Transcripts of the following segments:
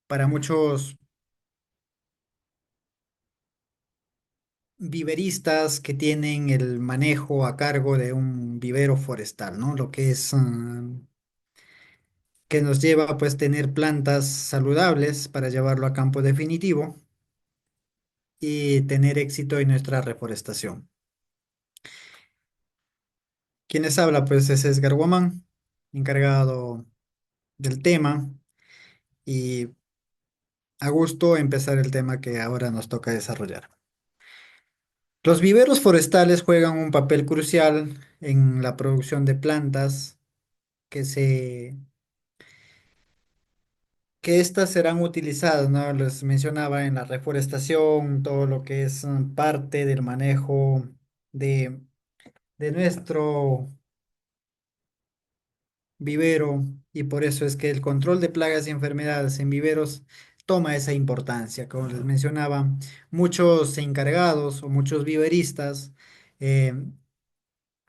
para muchos viveristas que tienen el manejo a cargo de un vivero forestal, ¿no? Lo que es que nos lleva pues tener plantas saludables para llevarlo a campo definitivo y tener éxito en nuestra reforestación. Quienes habla pues es Edgar Guamán, encargado del tema y a gusto empezar el tema que ahora nos toca desarrollar. Los viveros forestales juegan un papel crucial en la producción de plantas que que estas serán utilizadas, ¿no? Les mencionaba en la reforestación, todo lo que es parte del manejo de, de nuestro vivero, y por eso es que el control de plagas y enfermedades en viveros toma esa importancia. Como les mencionaba, muchos encargados o muchos viveristas eh,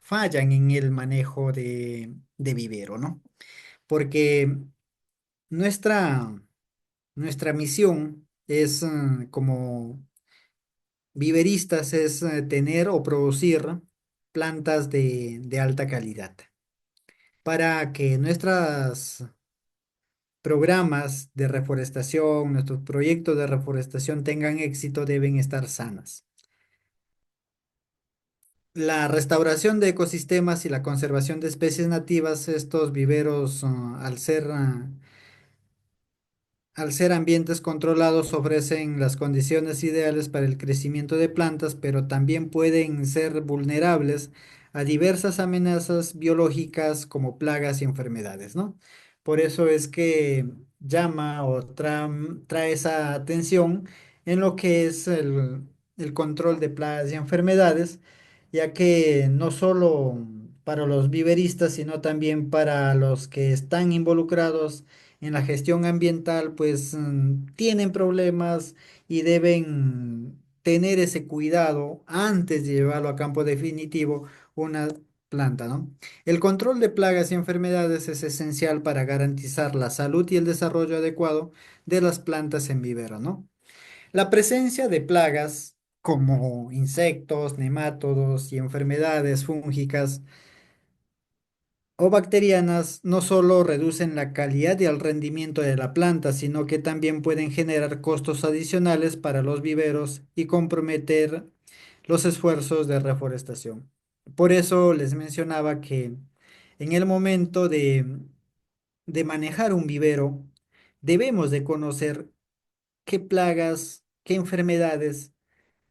fallan en el manejo de vivero, ¿no? Porque nuestra, nuestra misión es, como viveristas, es tener o producir plantas de alta calidad para que nuestros programas de reforestación, nuestros proyectos de reforestación tengan éxito, deben estar sanas. La restauración de ecosistemas y la conservación de especies nativas, estos viveros, al ser ambientes controlados, ofrecen las condiciones ideales para el crecimiento de plantas, pero también pueden ser vulnerables a diversas amenazas biológicas como plagas y enfermedades, ¿no? Por eso es que llama o trae esa atención en lo que es el control de plagas y enfermedades, ya que no solo para los viveristas, sino también para los que están involucrados en la gestión ambiental, pues tienen problemas y deben tener ese cuidado antes de llevarlo a campo definitivo una planta, ¿no? El control de plagas y enfermedades es esencial para garantizar la salud y el desarrollo adecuado de las plantas en vivero, ¿no? La presencia de plagas como insectos, nemátodos y enfermedades fúngicas o bacterianas no solo reducen la calidad y el rendimiento de la planta, sino que también pueden generar costos adicionales para los viveros y comprometer los esfuerzos de reforestación. Por eso les mencionaba que en el momento de manejar un vivero, debemos de conocer qué plagas, qué enfermedades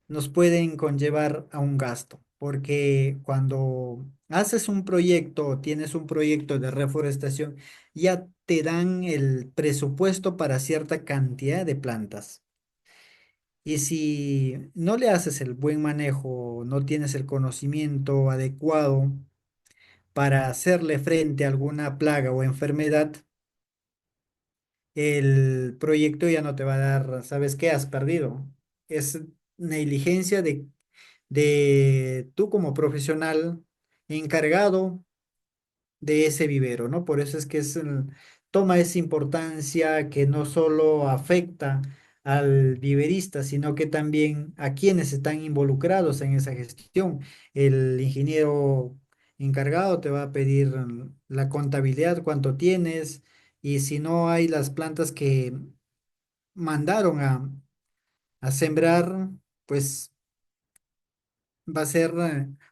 nos pueden conllevar a un gasto, porque cuando haces un proyecto o tienes un proyecto de reforestación, ya te dan el presupuesto para cierta cantidad de plantas. Y si no le haces el buen manejo, no tienes el conocimiento adecuado para hacerle frente a alguna plaga o enfermedad, el proyecto ya no te va a dar, ¿sabes qué? Has perdido. Es negligencia de tú como profesional encargado de ese vivero, ¿no? Por eso es que toma esa importancia que no solo afecta al viverista, sino que también a quienes están involucrados en esa gestión. El ingeniero encargado te va a pedir la contabilidad, cuánto tienes, y si no hay las plantas que mandaron a sembrar, pues va a ser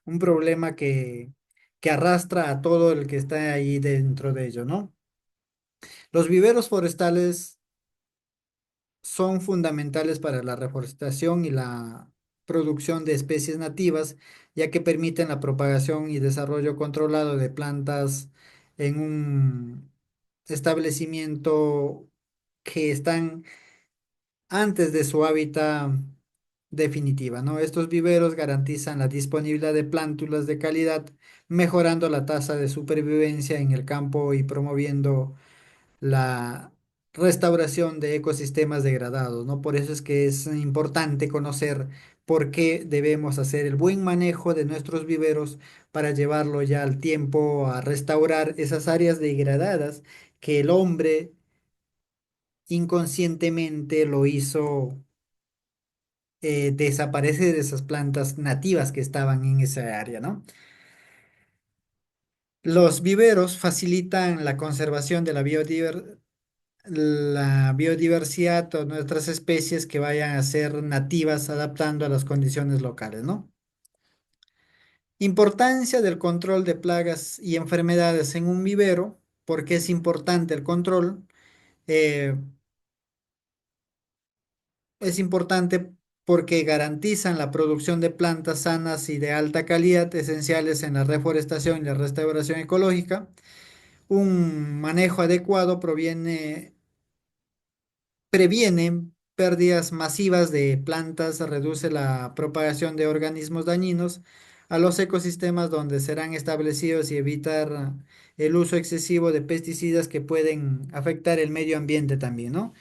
un problema que arrastra a todo el que está ahí dentro de ello, ¿no? Los viveros forestales son fundamentales para la reforestación y la producción de especies nativas, ya que permiten la propagación y desarrollo controlado de plantas en un establecimiento que están antes de su hábitat definitiva, ¿no? Estos viveros garantizan la disponibilidad de plántulas de calidad, mejorando la tasa de supervivencia en el campo y promoviendo la restauración de ecosistemas degradados, ¿no? Por eso es que es importante conocer por qué debemos hacer el buen manejo de nuestros viveros para llevarlo ya al tiempo a restaurar esas áreas degradadas que el hombre inconscientemente lo hizo desaparecer esas plantas nativas que estaban en esa área, ¿no? Los viveros facilitan la conservación de la biodiversidad o nuestras especies que vayan a ser nativas adaptando a las condiciones locales, ¿no? Importancia del control de plagas y enfermedades en un vivero. ¿Por qué es importante el control? Eh, es importante porque garantizan la producción de plantas sanas y de alta calidad, esenciales en la reforestación y la restauración ecológica. Un manejo adecuado previene pérdidas masivas de plantas, reduce la propagación de organismos dañinos a los ecosistemas donde serán establecidos y evitar el uso excesivo de pesticidas que pueden afectar el medio ambiente también, ¿no?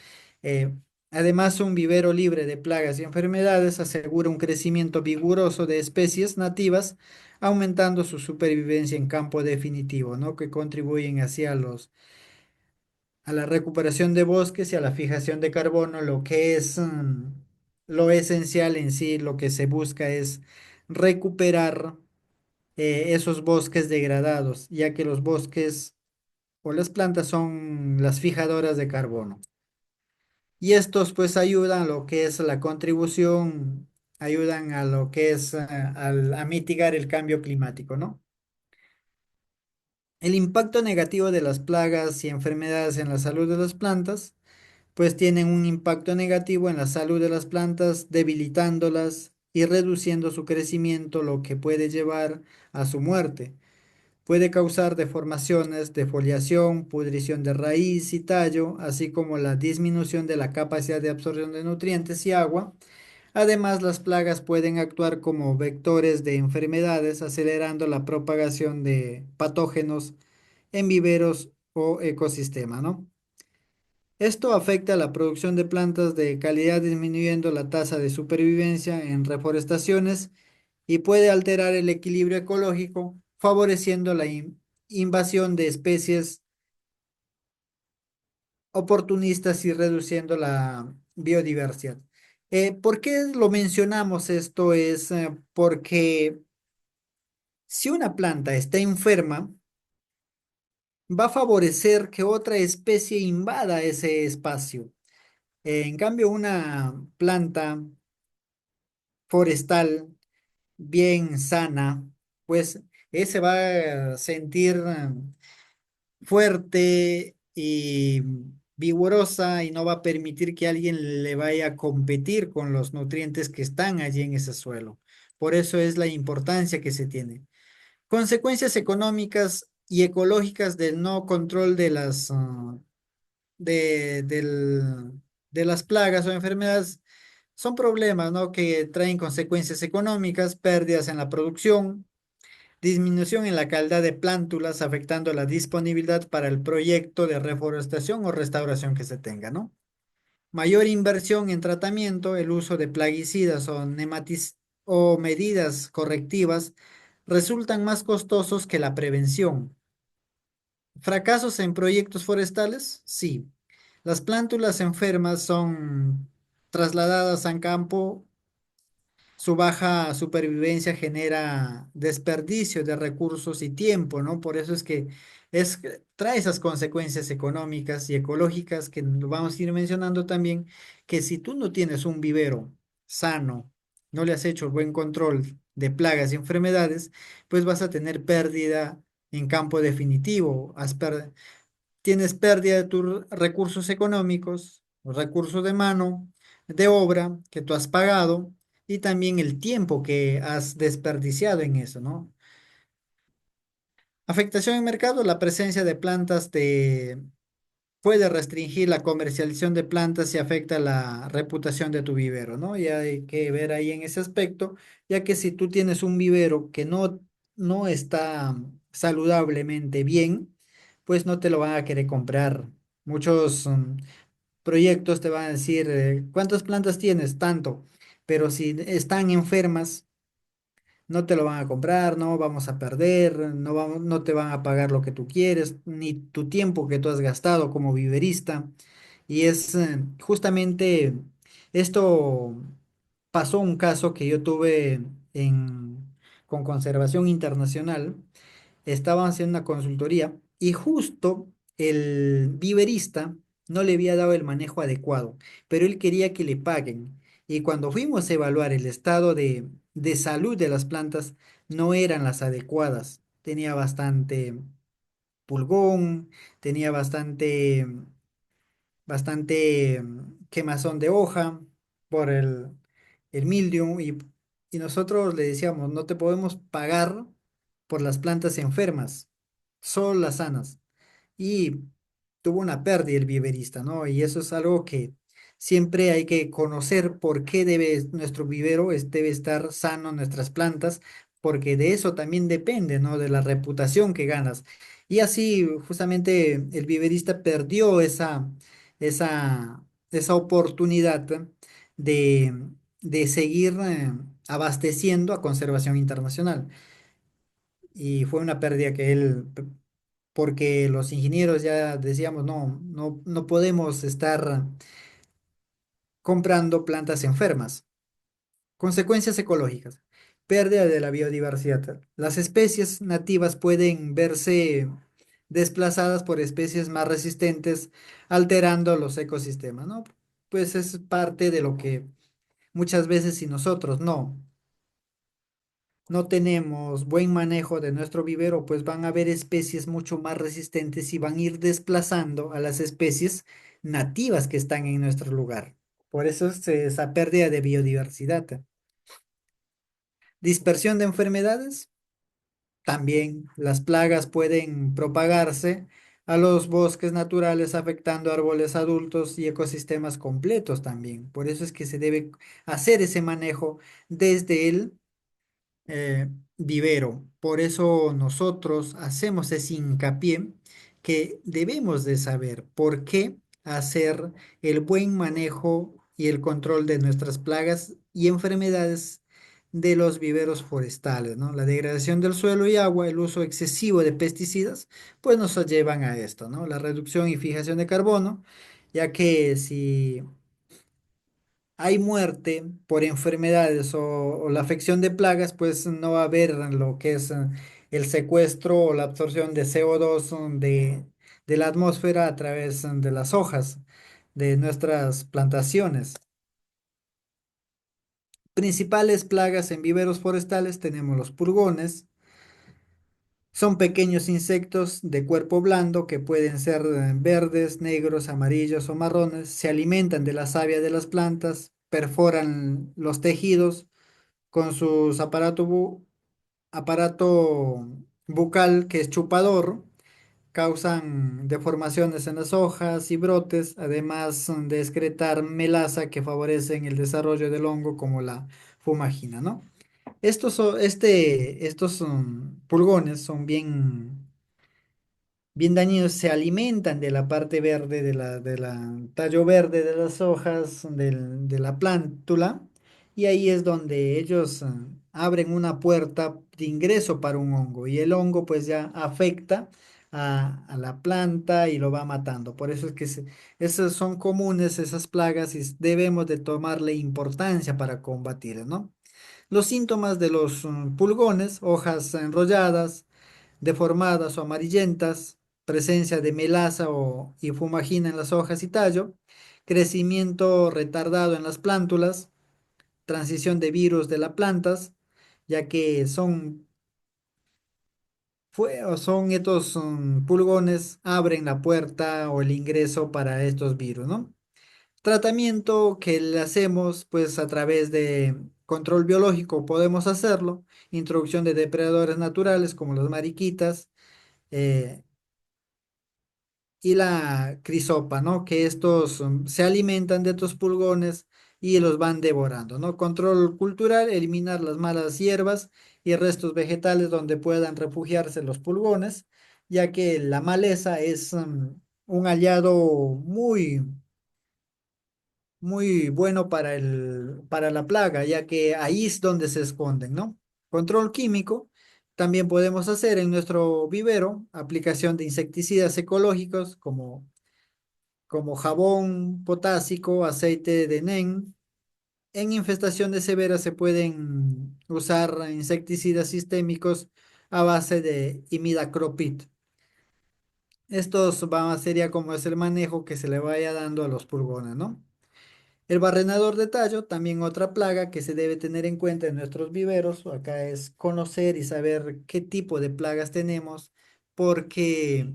Eh, Además, un vivero libre de plagas y enfermedades asegura un crecimiento vigoroso de especies nativas, aumentando su supervivencia en campo definitivo, ¿no? Que contribuyen hacia a la recuperación de bosques y a la fijación de carbono, lo que es lo esencial en sí, lo que se busca es recuperar esos bosques degradados, ya que los bosques o las plantas son las fijadoras de carbono. Y estos pues ayudan a lo que es la contribución, ayudan a lo que es a mitigar el cambio climático, ¿no? El impacto negativo de las plagas y enfermedades en la salud de las plantas pues tienen un impacto negativo en la salud de las plantas, debilitándolas y reduciendo su crecimiento, lo que puede llevar a su muerte. Puede causar deformaciones, defoliación, pudrición de raíz y tallo, así como la disminución de la capacidad de absorción de nutrientes y agua. Además, las plagas pueden actuar como vectores de enfermedades, acelerando la propagación de patógenos en viveros o ecosistemas, ¿no? Esto afecta a la producción de plantas de calidad, disminuyendo la tasa de supervivencia en reforestaciones y puede alterar el equilibrio ecológico, favoreciendo la invasión de especies oportunistas y reduciendo la biodiversidad. ¿Por qué lo mencionamos esto? Es porque si una planta está enferma, va a favorecer que otra especie invada ese espacio. En cambio, una planta forestal bien sana, pues ese va a sentir fuerte y vigorosa y no va a permitir que alguien le vaya a competir con los nutrientes que están allí en ese suelo. Por eso es la importancia que se tiene. Consecuencias económicas y ecológicas del no control de de, del- de las plagas o enfermedades son problemas, ¿no? Que traen consecuencias económicas, pérdidas en la producción, disminución en la calidad de plántulas, afectando la disponibilidad para el proyecto de reforestación o restauración que se tenga, ¿no? Mayor inversión en tratamiento, el uso de plaguicidas o medidas correctivas resultan más costosos que la prevención. ¿Fracasos en proyectos forestales? Sí. Las plántulas enfermas son trasladadas a campo. Su baja supervivencia genera desperdicio de recursos y tiempo, ¿no? Por eso es que trae esas consecuencias económicas y ecológicas que lo vamos a ir mencionando también, que si tú no tienes un vivero sano, no le has hecho buen control de plagas y enfermedades, pues vas a tener pérdida en campo definitivo. Tienes pérdida de tus recursos económicos, los recursos de mano, de obra que tú has pagado y también el tiempo que has desperdiciado en eso, ¿no? Afectación en mercado, la presencia de plantas puede restringir la comercialización de plantas y afecta la reputación de tu vivero, ¿no? Y hay que ver ahí en ese aspecto, ya que si tú tienes un vivero que no está saludablemente bien, pues no te lo van a querer comprar. Muchos proyectos te van a decir, ¿cuántas plantas tienes? Tanto, pero si están enfermas, no te lo van a comprar, no vamos a perder, no te van a pagar lo que tú quieres, ni tu tiempo que tú has gastado como viverista. Y es justamente esto pasó un caso que yo tuve con Conservación Internacional. Estaban haciendo una consultoría y justo el viverista no le había dado el manejo adecuado, pero él quería que le paguen. Y cuando fuimos a evaluar el estado de salud de las plantas, no eran las adecuadas. Tenía bastante pulgón, tenía bastante quemazón de hoja por el mildew y nosotros le decíamos, no te podemos pagar por las plantas enfermas, solo las sanas. Y tuvo una pérdida el viverista, ¿no? Y eso es algo que siempre hay que conocer por qué debe nuestro vivero debe estar sano, nuestras plantas, porque de eso también depende, ¿no? De la reputación que ganas. Y así justamente el viverista perdió esa oportunidad de, de seguir abasteciendo a Conservación Internacional. Y fue una pérdida que porque los ingenieros ya decíamos, no podemos estar comprando plantas enfermas. Consecuencias ecológicas. Pérdida de la biodiversidad. Las especies nativas pueden verse desplazadas por especies más resistentes, alterando los ecosistemas, ¿no? Pues es parte de lo que muchas veces si nosotros no tenemos buen manejo de nuestro vivero, pues van a haber especies mucho más resistentes y van a ir desplazando a las especies nativas que están en nuestro lugar. Por eso es esa pérdida de biodiversidad. Dispersión de enfermedades. También las plagas pueden propagarse a los bosques naturales, afectando árboles adultos y ecosistemas completos también. Por eso es que se debe hacer ese manejo desde el eh, vivero. Por eso nosotros hacemos ese hincapié que debemos de saber por qué hacer el buen manejo y el control de nuestras plagas y enfermedades de los viveros forestales, ¿no? La degradación del suelo y agua, el uso excesivo de pesticidas, pues nos llevan a esto, ¿no? La reducción y fijación de carbono, ya que si hay muerte por enfermedades o la afección de plagas, pues no va a haber lo que es el secuestro o la absorción de CO2 de la atmósfera a través de las hojas de nuestras plantaciones. Principales plagas en viveros forestales tenemos los pulgones. Son pequeños insectos de cuerpo blando que pueden ser verdes, negros, amarillos o marrones. Se alimentan de la savia de las plantas, perforan los tejidos con sus aparato bucal que es chupador, causan deformaciones en las hojas y brotes, además de excretar melaza que favorecen el desarrollo del hongo como la fumagina, ¿no? Estos pulgones son bien dañinos, se alimentan de la parte verde, de la tallo verde de las hojas de la plántula, y ahí es donde ellos abren una puerta de ingreso para un hongo, y el hongo pues ya afecta a la planta y lo va matando. Por eso es que esas son comunes, esas plagas, y debemos de tomarle importancia para combatirlas, ¿no? Los síntomas de los pulgones: hojas enrolladas, deformadas o amarillentas, presencia de melaza y fumagina en las hojas y tallo, crecimiento retardado en las plántulas, transición de virus de las plantas, ya que o son estos pulgones, abren la puerta o el ingreso para estos virus, ¿no? Tratamiento que le hacemos pues a través de control biológico podemos hacerlo, introducción de depredadores naturales como las mariquitas, eh, y la crisopa, ¿no? Que estos se alimentan de estos pulgones y los van devorando, ¿no? Control cultural: eliminar las malas hierbas y restos vegetales donde puedan refugiarse los pulgones, ya que la maleza es un aliado muy bueno para la plaga, ya que ahí es donde se esconden, ¿no? Control químico. También podemos hacer en nuestro vivero aplicación de insecticidas ecológicos como jabón potásico, aceite de NEN. En infestaciones severas se pueden usar insecticidas sistémicos a base de imidacloprid. Sería como es el manejo que se le vaya dando a los pulgones, ¿no? El barrenador de tallo, también otra plaga que se debe tener en cuenta en nuestros viveros. Acá es conocer y saber qué tipo de plagas tenemos, porque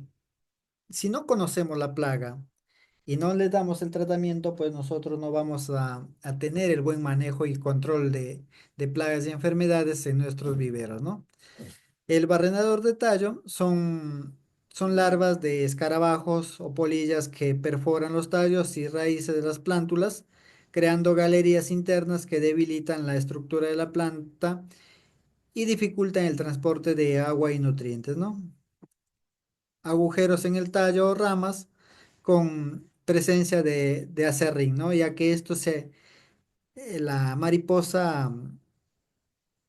si no conocemos la plaga y no le damos el tratamiento, pues nosotros no vamos a tener el buen manejo y control de plagas y enfermedades en nuestros viveros, ¿no? El barrenador de tallo son larvas de escarabajos o polillas que perforan los tallos y raíces de las plántulas, creando galerías internas que debilitan la estructura de la planta y dificultan el transporte de agua y nutrientes, ¿no? Agujeros en el tallo o ramas con presencia de acerrín, ¿no? Ya que la mariposa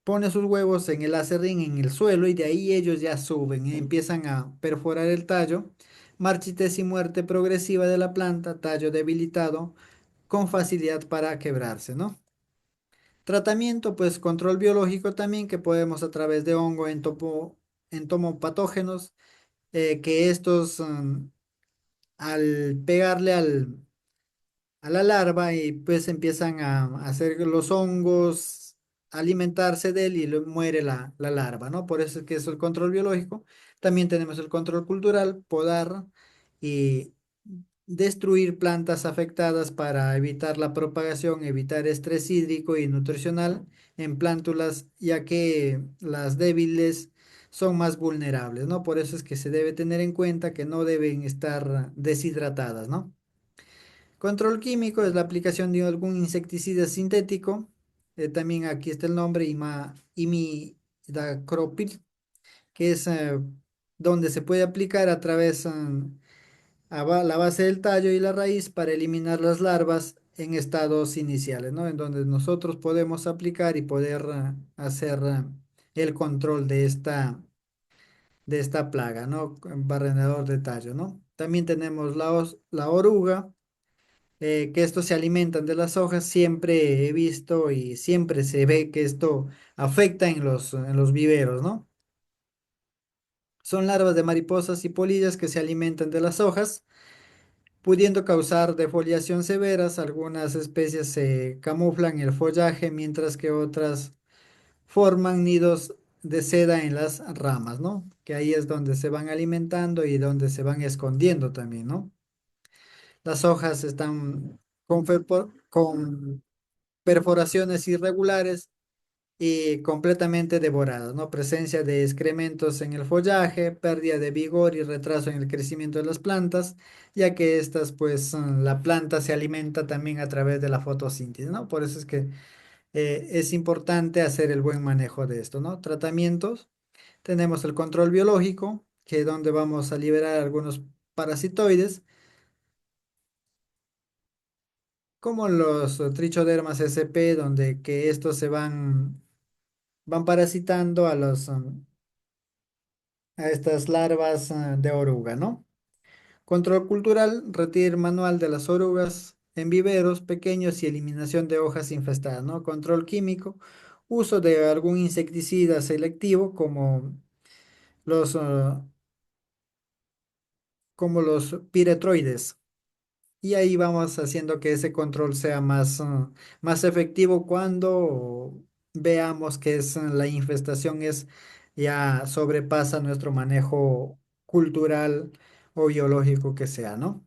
pone sus huevos en el acerrín en el suelo y de ahí ellos ya suben y empiezan a perforar el tallo. Marchitez y muerte progresiva de la planta, tallo debilitado con facilidad para quebrarse, ¿no? Tratamiento, pues control biológico también que podemos a través de hongo entomopatógenos, que estos al pegarle a la larva y pues empiezan a hacer los hongos, alimentarse de él y muere la larva, ¿no? Por eso es que es el control biológico. También tenemos el control cultural, podar y destruir plantas afectadas para evitar la propagación, evitar estrés hídrico y nutricional en plántulas, ya que las débiles son más vulnerables, ¿no? Por eso es que se debe tener en cuenta que no deben estar deshidratadas, ¿no? Control químico es la aplicación de algún insecticida sintético. También aquí está el nombre, imidacloprid, que es donde se puede aplicar a través la base del tallo y la raíz para eliminar las larvas en estados iniciales, ¿no? En donde nosotros podemos aplicar y poder hacer el control de esta plaga, ¿no? Barrenador de tallo, ¿no? También tenemos la oruga, que estos se alimentan de las hojas. Siempre he visto y siempre se ve que esto afecta en los viveros, ¿no? Son larvas de mariposas y polillas que se alimentan de las hojas, pudiendo causar defoliación severas. Algunas especies se camuflan en el follaje, mientras que otras forman nidos de seda en las ramas, ¿no? Que ahí es donde se van alimentando y donde se van escondiendo también, ¿no? Las hojas están con perforaciones irregulares y completamente devoradas, ¿no? Presencia de excrementos en el follaje, pérdida de vigor y retraso en el crecimiento de las plantas, ya que estas, pues, la planta se alimenta también a través de la fotosíntesis, ¿no? Por eso es que es importante hacer el buen manejo de esto, ¿no? Tratamientos. Tenemos el control biológico, que es donde vamos a liberar algunos parasitoides, como los trichodermas sp, donde que estos se van parasitando a estas larvas de oruga, ¿no? Control cultural, retiro manual de las orugas en viveros pequeños y eliminación de hojas infestadas, ¿no? Control químico, uso de algún insecticida selectivo los, ah, como los piretroides. Y ahí vamos haciendo que ese control sea más efectivo cuando veamos que la infestación ya sobrepasa nuestro manejo cultural o biológico que sea, ¿no?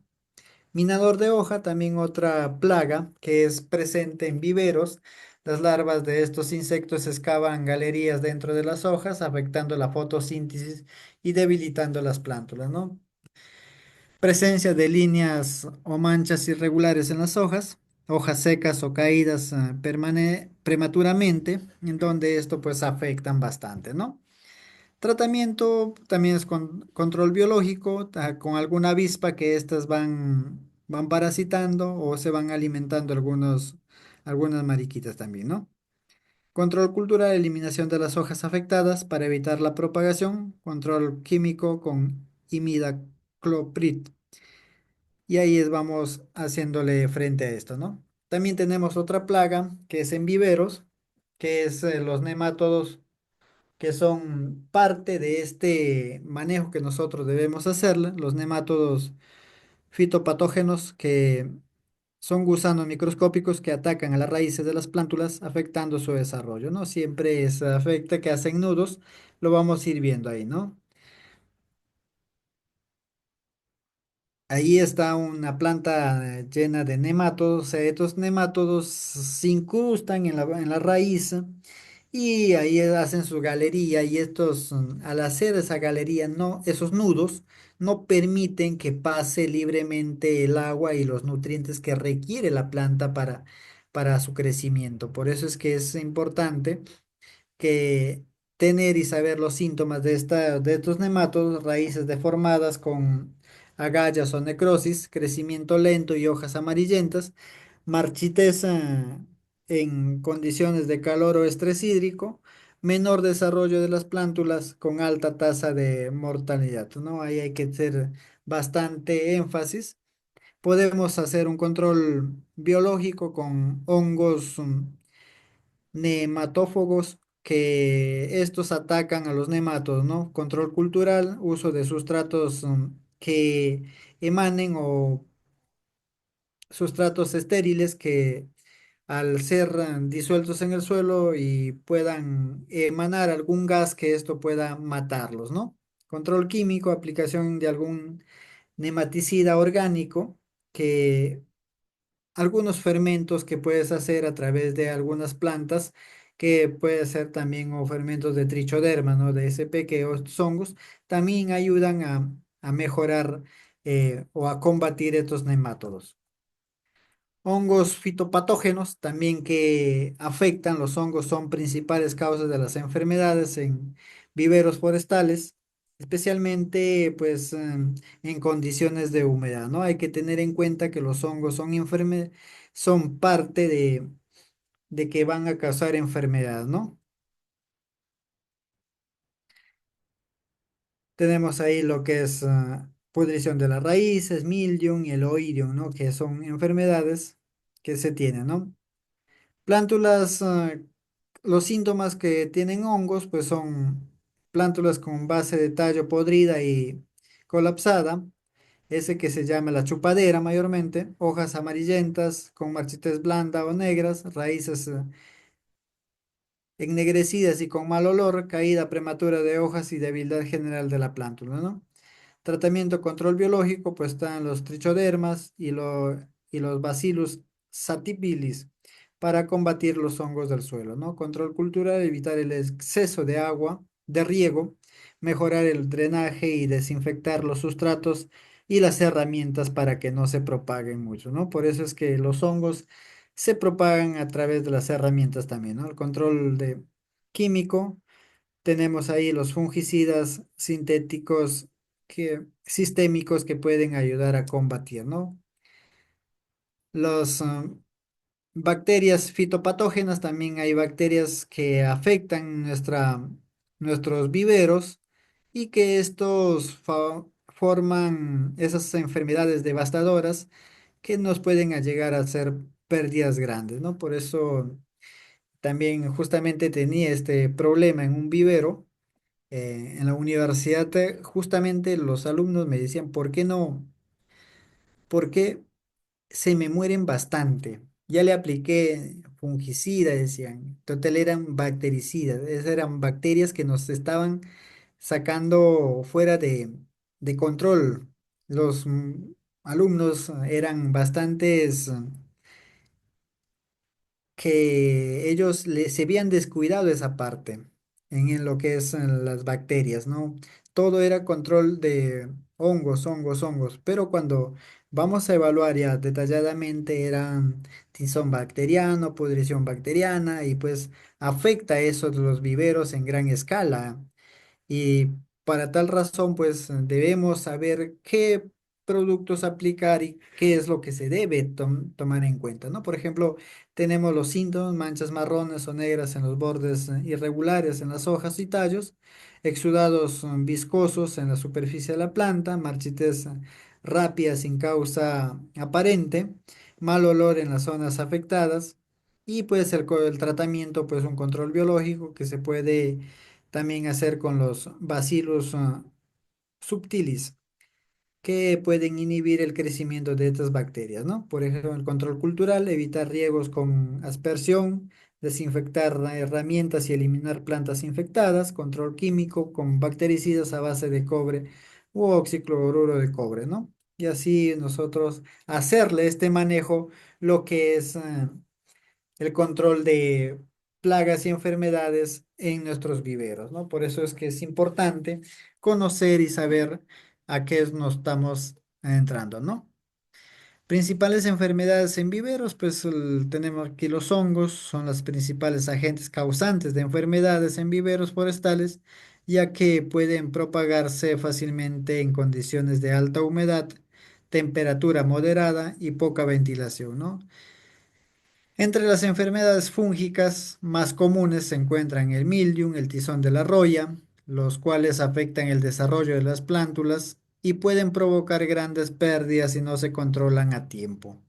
Minador de hoja, también otra plaga que es presente en viveros. Las larvas de estos insectos excavan galerías dentro de las hojas, afectando la fotosíntesis y debilitando las plántulas, ¿no? Presencia de líneas o manchas irregulares en las hojas secas o caídas prematuramente, en donde esto pues afectan bastante, ¿no? Tratamiento también es con control biológico, con alguna avispa que estas van parasitando o se van alimentando algunas mariquitas también, ¿no? Control cultural, eliminación de las hojas afectadas para evitar la propagación. Control químico con imidacloprid. Y ahí vamos haciéndole frente a esto, ¿no? También tenemos otra plaga que es en viveros, que es los nemátodos, que son parte de este manejo que nosotros debemos hacerle. Los nemátodos fitopatógenos que son gusanos microscópicos que atacan a las raíces de las plántulas, afectando su desarrollo, ¿no? Siempre es afecta que hacen nudos, lo vamos a ir viendo ahí, ¿no? Ahí está una planta llena de nemátodos, o sea, estos nemátodos se incrustan en la raíz y ahí hacen su galería y estos, al hacer esa galería, no, esos nudos no permiten que pase libremente el agua y los nutrientes que requiere la planta para su crecimiento. Por eso es que es importante que tener y saber los síntomas de estos nematodos, raíces deformadas con agallas o necrosis, crecimiento lento y hojas amarillentas, marchitez en condiciones de calor o estrés hídrico, menor desarrollo de las plántulas con alta tasa de mortalidad, ¿no? Ahí hay que hacer bastante énfasis. Podemos hacer un control biológico con hongos, nematófagos, que estos atacan a los nematodos, ¿no? Control cultural, uso de sustratos que emanen o sustratos estériles que al ser disueltos en el suelo y puedan emanar algún gas que esto pueda matarlos, ¿no? Control químico, aplicación de algún nematicida orgánico que algunos fermentos que puedes hacer a través de algunas plantas, que puede ser también o fermentos de trichoderma, ¿no? De ese pequeños hongos, también ayudan a mejorar o a combatir estos nemátodos. Hongos fitopatógenos también que afectan, los hongos son principales causas de las enfermedades en viveros forestales, especialmente pues en condiciones de humedad, ¿no? Hay que tener en cuenta que los hongos son parte de que van a causar enfermedad, ¿no? Tenemos ahí lo que es pudrición de las raíces, mildium y el oidium, ¿no? Que son enfermedades que se tienen, ¿no? Plántulas, los síntomas que tienen hongos, pues son plántulas con base de tallo podrida y colapsada, ese que se llama la chupadera mayormente, hojas amarillentas con marchitas blandas o negras, raíces ennegrecidas y con mal olor, caída prematura de hojas y debilidad general de la plántula, ¿no? Tratamiento, control biológico, pues están los trichodermas y los Bacillus sativillus para combatir los hongos del suelo, ¿no? Control cultural, evitar el exceso de agua, de riego, mejorar el drenaje y desinfectar los sustratos y las herramientas para que no se propaguen mucho, ¿no? Por eso es que los hongos se propagan a través de las herramientas también, ¿no? El control de químico, tenemos ahí los fungicidas sintéticos sistémicos que pueden ayudar a combatir, ¿no? Los bacterias fitopatógenas, también hay bacterias que afectan nuestros viveros y que estos forman esas enfermedades devastadoras que nos pueden llegar a ser pérdidas grandes, ¿no? Por eso también justamente tenía este problema en un vivero en la universidad, justamente los alumnos me decían, ¿por qué no? ¿Por qué se me mueren bastante? Ya le apliqué fungicida, decían. Total eran bactericidas, esas eran bacterias que nos estaban sacando fuera de control. Los alumnos eran bastantes que ellos se habían descuidado esa parte en lo que es las bacterias, ¿no? Todo era control de hongos, hongos, hongos, pero cuando vamos a evaluar ya detalladamente eran tizón bacteriano, pudrición bacteriana y pues afecta eso de los viveros en gran escala. Y para tal razón, pues debemos saber qué productos aplicar y qué es lo que se debe tomar en cuenta, ¿no? Por ejemplo, tenemos los síntomas, manchas marrones o negras en los bordes irregulares en las hojas y tallos, exudados viscosos en la superficie de la planta, marchitez rápida sin causa aparente, mal olor en las zonas afectadas y puede ser el tratamiento, pues un control biológico que se puede también hacer con los Bacillus subtilis, que pueden inhibir el crecimiento de estas bacterias, ¿no? Por ejemplo, el control cultural, evitar riegos con aspersión, desinfectar herramientas y eliminar plantas infectadas, control químico con bactericidas a base de cobre u oxicloruro de cobre, ¿no? Y así nosotros hacerle este manejo, lo que es el control de plagas y enfermedades en nuestros viveros, ¿no? Por eso es que es importante conocer y saber a qué nos estamos entrando, ¿no? Principales enfermedades en viveros, pues tenemos aquí los hongos, son los principales agentes causantes de enfermedades en viveros forestales, ya que pueden propagarse fácilmente en condiciones de alta humedad, temperatura moderada y poca ventilación, ¿no? Entre las enfermedades fúngicas más comunes se encuentran el mildium, el tizón de la roya, los cuales afectan el desarrollo de las plántulas y pueden provocar grandes pérdidas si no se controlan a tiempo.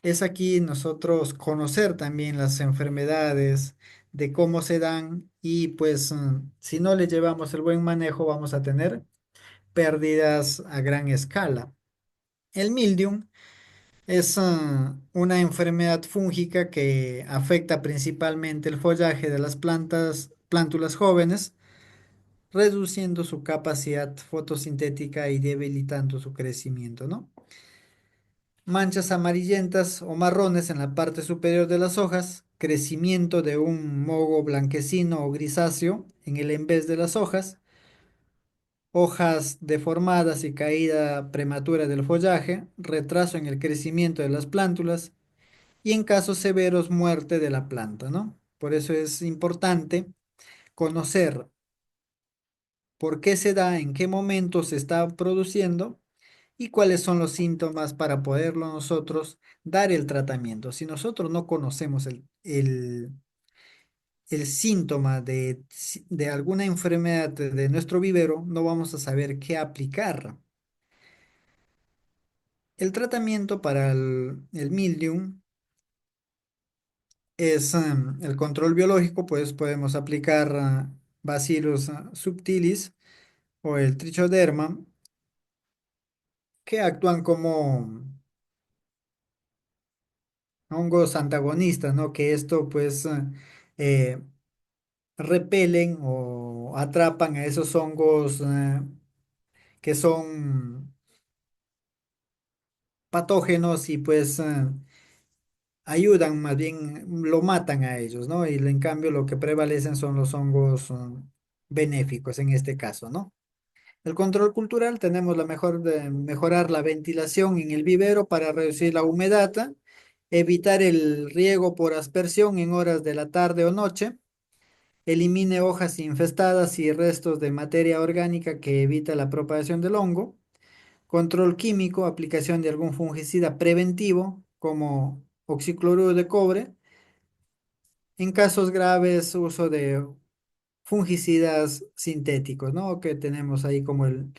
Es aquí nosotros conocer también las enfermedades, de cómo se dan y pues si no le llevamos el buen manejo vamos a tener pérdidas a gran escala. El mildium es una enfermedad fúngica que afecta principalmente el follaje de las plántulas jóvenes, reduciendo su capacidad fotosintética y debilitando su crecimiento, ¿no? Manchas amarillentas o marrones en la parte superior de las hojas, crecimiento de un mogo blanquecino o grisáceo en el en vez de las hojas deformadas y caída prematura del follaje, retraso en el crecimiento de las plántulas y en casos severos muerte de la planta, ¿no? Por eso es importante conocer por qué se da, en qué momento se está produciendo y cuáles son los síntomas para poderlo nosotros dar el tratamiento. Si nosotros no conocemos el síntoma de alguna enfermedad de nuestro vivero, no vamos a saber qué aplicar. El tratamiento para el mildium es el control biológico, pues podemos aplicar Bacillus subtilis o el Trichoderma, que actúan como hongos antagonistas, ¿no? Que esto pues eh, repelen o atrapan a esos hongos que son patógenos y pues ayudan, más bien lo matan a ellos, ¿no? Y en cambio lo que prevalecen son los hongos benéficos en este caso, ¿no? El control cultural, tenemos la mejor de mejorar la ventilación en el vivero para reducir la humedad, evitar el riego por aspersión en horas de la tarde o noche, elimine hojas infestadas y restos de materia orgánica que evita la propagación del hongo, control químico, aplicación de algún fungicida preventivo como oxicloruro de cobre, en casos graves uso de fungicidas sintéticos, ¿no? Que tenemos ahí como el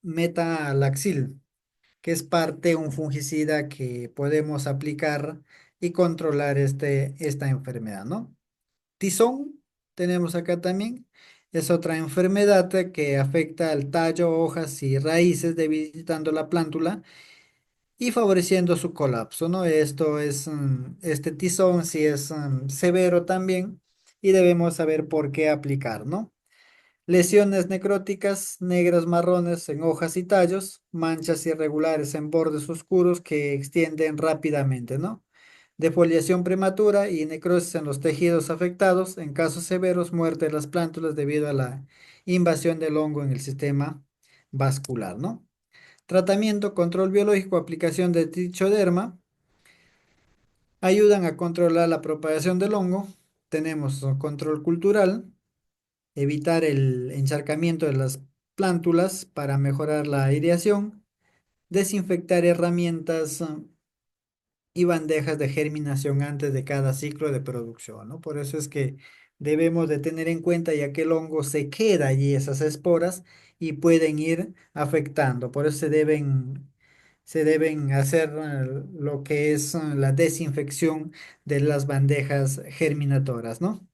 metalaxil, que es parte un fungicida que podemos aplicar y controlar esta enfermedad, ¿no? Tizón, tenemos acá también, es otra enfermedad que afecta al tallo, hojas y raíces, debilitando la plántula y favoreciendo su colapso, ¿no? Esto es, este tizón sí es severo también y debemos saber por qué aplicar, ¿no? Lesiones necróticas, negras marrones en hojas y tallos, manchas irregulares en bordes oscuros que extienden rápidamente, ¿no? Defoliación prematura y necrosis en los tejidos afectados, en casos severos, muerte de las plántulas debido a la invasión del hongo en el sistema vascular, ¿no? Tratamiento, control biológico, aplicación de trichoderma, ayudan a controlar la propagación del hongo. Tenemos control cultural, evitar el encharcamiento de las plántulas para mejorar la aireación, desinfectar herramientas y bandejas de germinación antes de cada ciclo de producción, ¿no? Por eso es que debemos de tener en cuenta ya que el hongo se queda allí, esas esporas, y pueden ir afectando. Por eso se deben hacer lo que es la desinfección de las bandejas germinadoras, ¿no?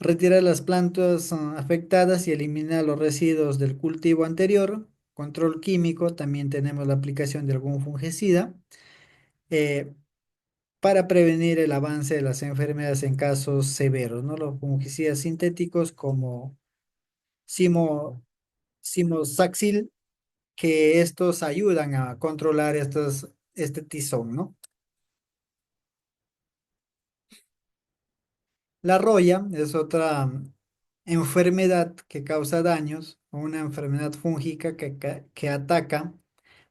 Retirar las plantas afectadas y eliminar los residuos del cultivo anterior. Control químico, también tenemos la aplicación de algún fungicida. eh, para prevenir el avance de las enfermedades en casos severos, ¿no? Los fungicidas sintéticos como simo, simoxaxil, que estos ayudan a controlar este tizón, ¿no? La roya es otra enfermedad que causa daños, o una enfermedad fúngica que ataca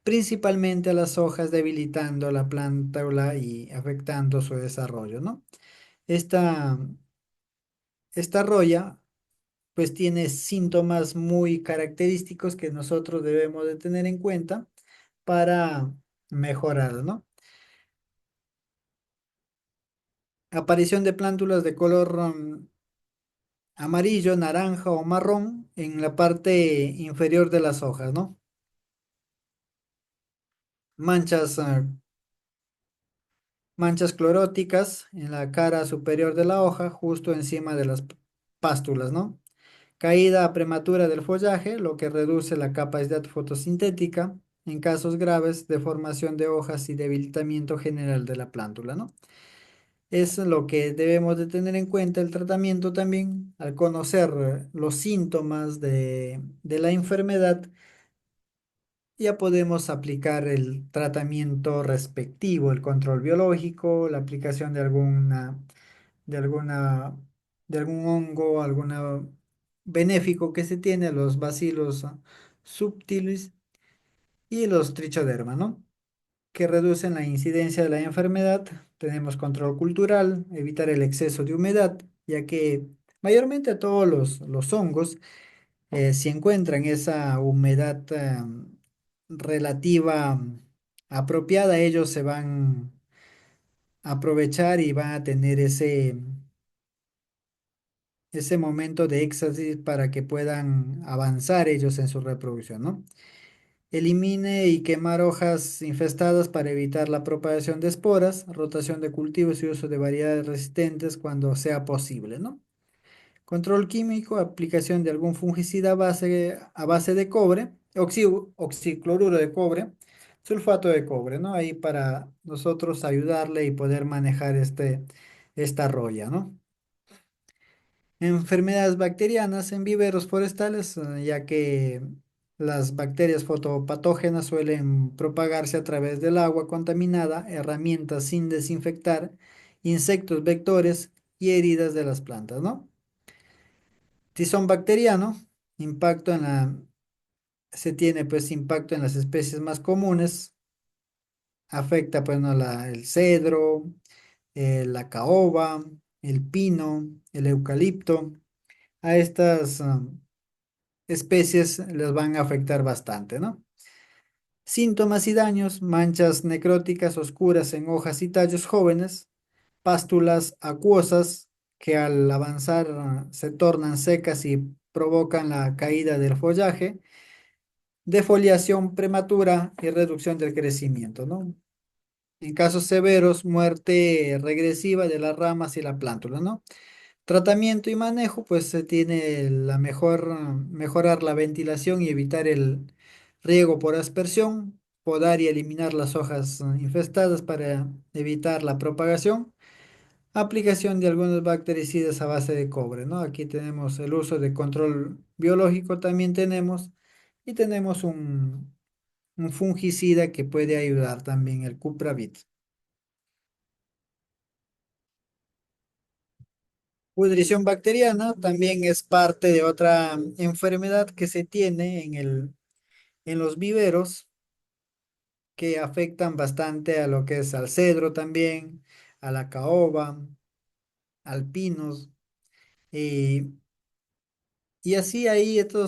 principalmente a las hojas, debilitando la plántaula y afectando su desarrollo, ¿no? Esta, esta roya pues tiene síntomas muy característicos que nosotros debemos de tener en cuenta para mejorar, ¿no? Aparición de plántulas de color amarillo, naranja o marrón en la parte inferior de las hojas, ¿no? Manchas, manchas cloróticas en la cara superior de la hoja, justo encima de las pástulas, ¿no? Caída prematura del follaje, lo que reduce la capacidad fotosintética. En casos graves, deformación de hojas y debilitamiento general de la plántula, ¿no? Es lo que debemos de tener en cuenta el tratamiento también. Al conocer los síntomas de la enfermedad, ya podemos aplicar el tratamiento respectivo, el control biológico, la aplicación de alguna, de algún hongo, alguna benéfico que se tiene, los bacilos subtilis y los trichoderma, ¿no? Que reducen la incidencia de la enfermedad. Tenemos control cultural, evitar el exceso de humedad, ya que mayormente todos los hongos, si encuentran esa humedad relativa apropiada, ellos se van a aprovechar y van a tener ese momento de éxtasis para que puedan avanzar ellos en su reproducción, ¿no? Elimine y quemar hojas infestadas para evitar la propagación de esporas, rotación de cultivos y uso de variedades resistentes cuando sea posible, ¿no? Control químico, aplicación de algún fungicida a base de cobre, oxicloruro de cobre, sulfato de cobre, ¿no? Ahí para nosotros ayudarle y poder manejar esta roya, ¿no? Enfermedades bacterianas en viveros forestales, ya que las bacterias fotopatógenas suelen propagarse a través del agua contaminada, herramientas sin desinfectar, insectos vectores y heridas de las plantas, ¿no? Tizón bacteriano, impacto en la, se tiene pues impacto en las especies más comunes, afecta pues ¿no? el cedro, la caoba, el pino, el eucalipto. A estas especies les van a afectar bastante, ¿no? Síntomas y daños, manchas necróticas oscuras en hojas y tallos jóvenes, pástulas acuosas que al avanzar se tornan secas y provocan la caída del follaje, defoliación prematura y reducción del crecimiento, ¿no? En casos severos, muerte regresiva de las ramas y la plántula, ¿no? Tratamiento y manejo, pues se tiene mejorar la ventilación y evitar el riego por aspersión, podar y eliminar las hojas infestadas para evitar la propagación, aplicación de algunos bactericidas a base de cobre, ¿no? Aquí tenemos el uso de control biológico, también tenemos, y tenemos un fungicida que puede ayudar también, el Cupravit. Pudrición bacteriana también es parte de otra enfermedad que se tiene en los viveros que afectan bastante a lo que es al cedro también, a la caoba, al pinos y, Y así hay esta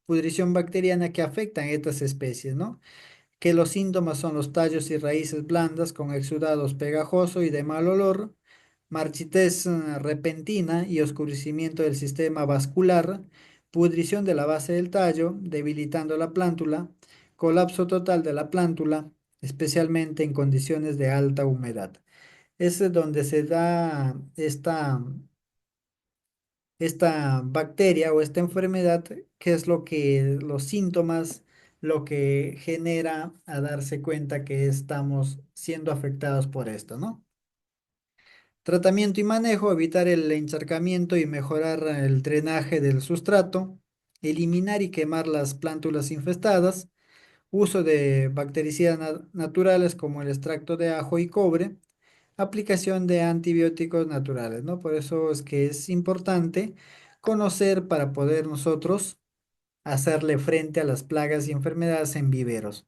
pudrición bacteriana que afectan a estas especies, ¿no? Que los síntomas son los tallos y raíces blandas con exudados pegajoso y de mal olor, marchitez repentina y oscurecimiento del sistema vascular, pudrición de la base del tallo, debilitando la plántula, colapso total de la plántula, especialmente en condiciones de alta humedad. Es donde se da esta bacteria o esta enfermedad, que es lo que los síntomas, lo que genera a darse cuenta que estamos siendo afectados por esto, ¿no? Tratamiento y manejo, evitar el encharcamiento y mejorar el drenaje del sustrato, eliminar y quemar las plántulas infestadas, uso de bactericidas naturales como el extracto de ajo y cobre, aplicación de antibióticos naturales, ¿no? Por eso es que es importante conocer para poder nosotros hacerle frente a las plagas y enfermedades en viveros.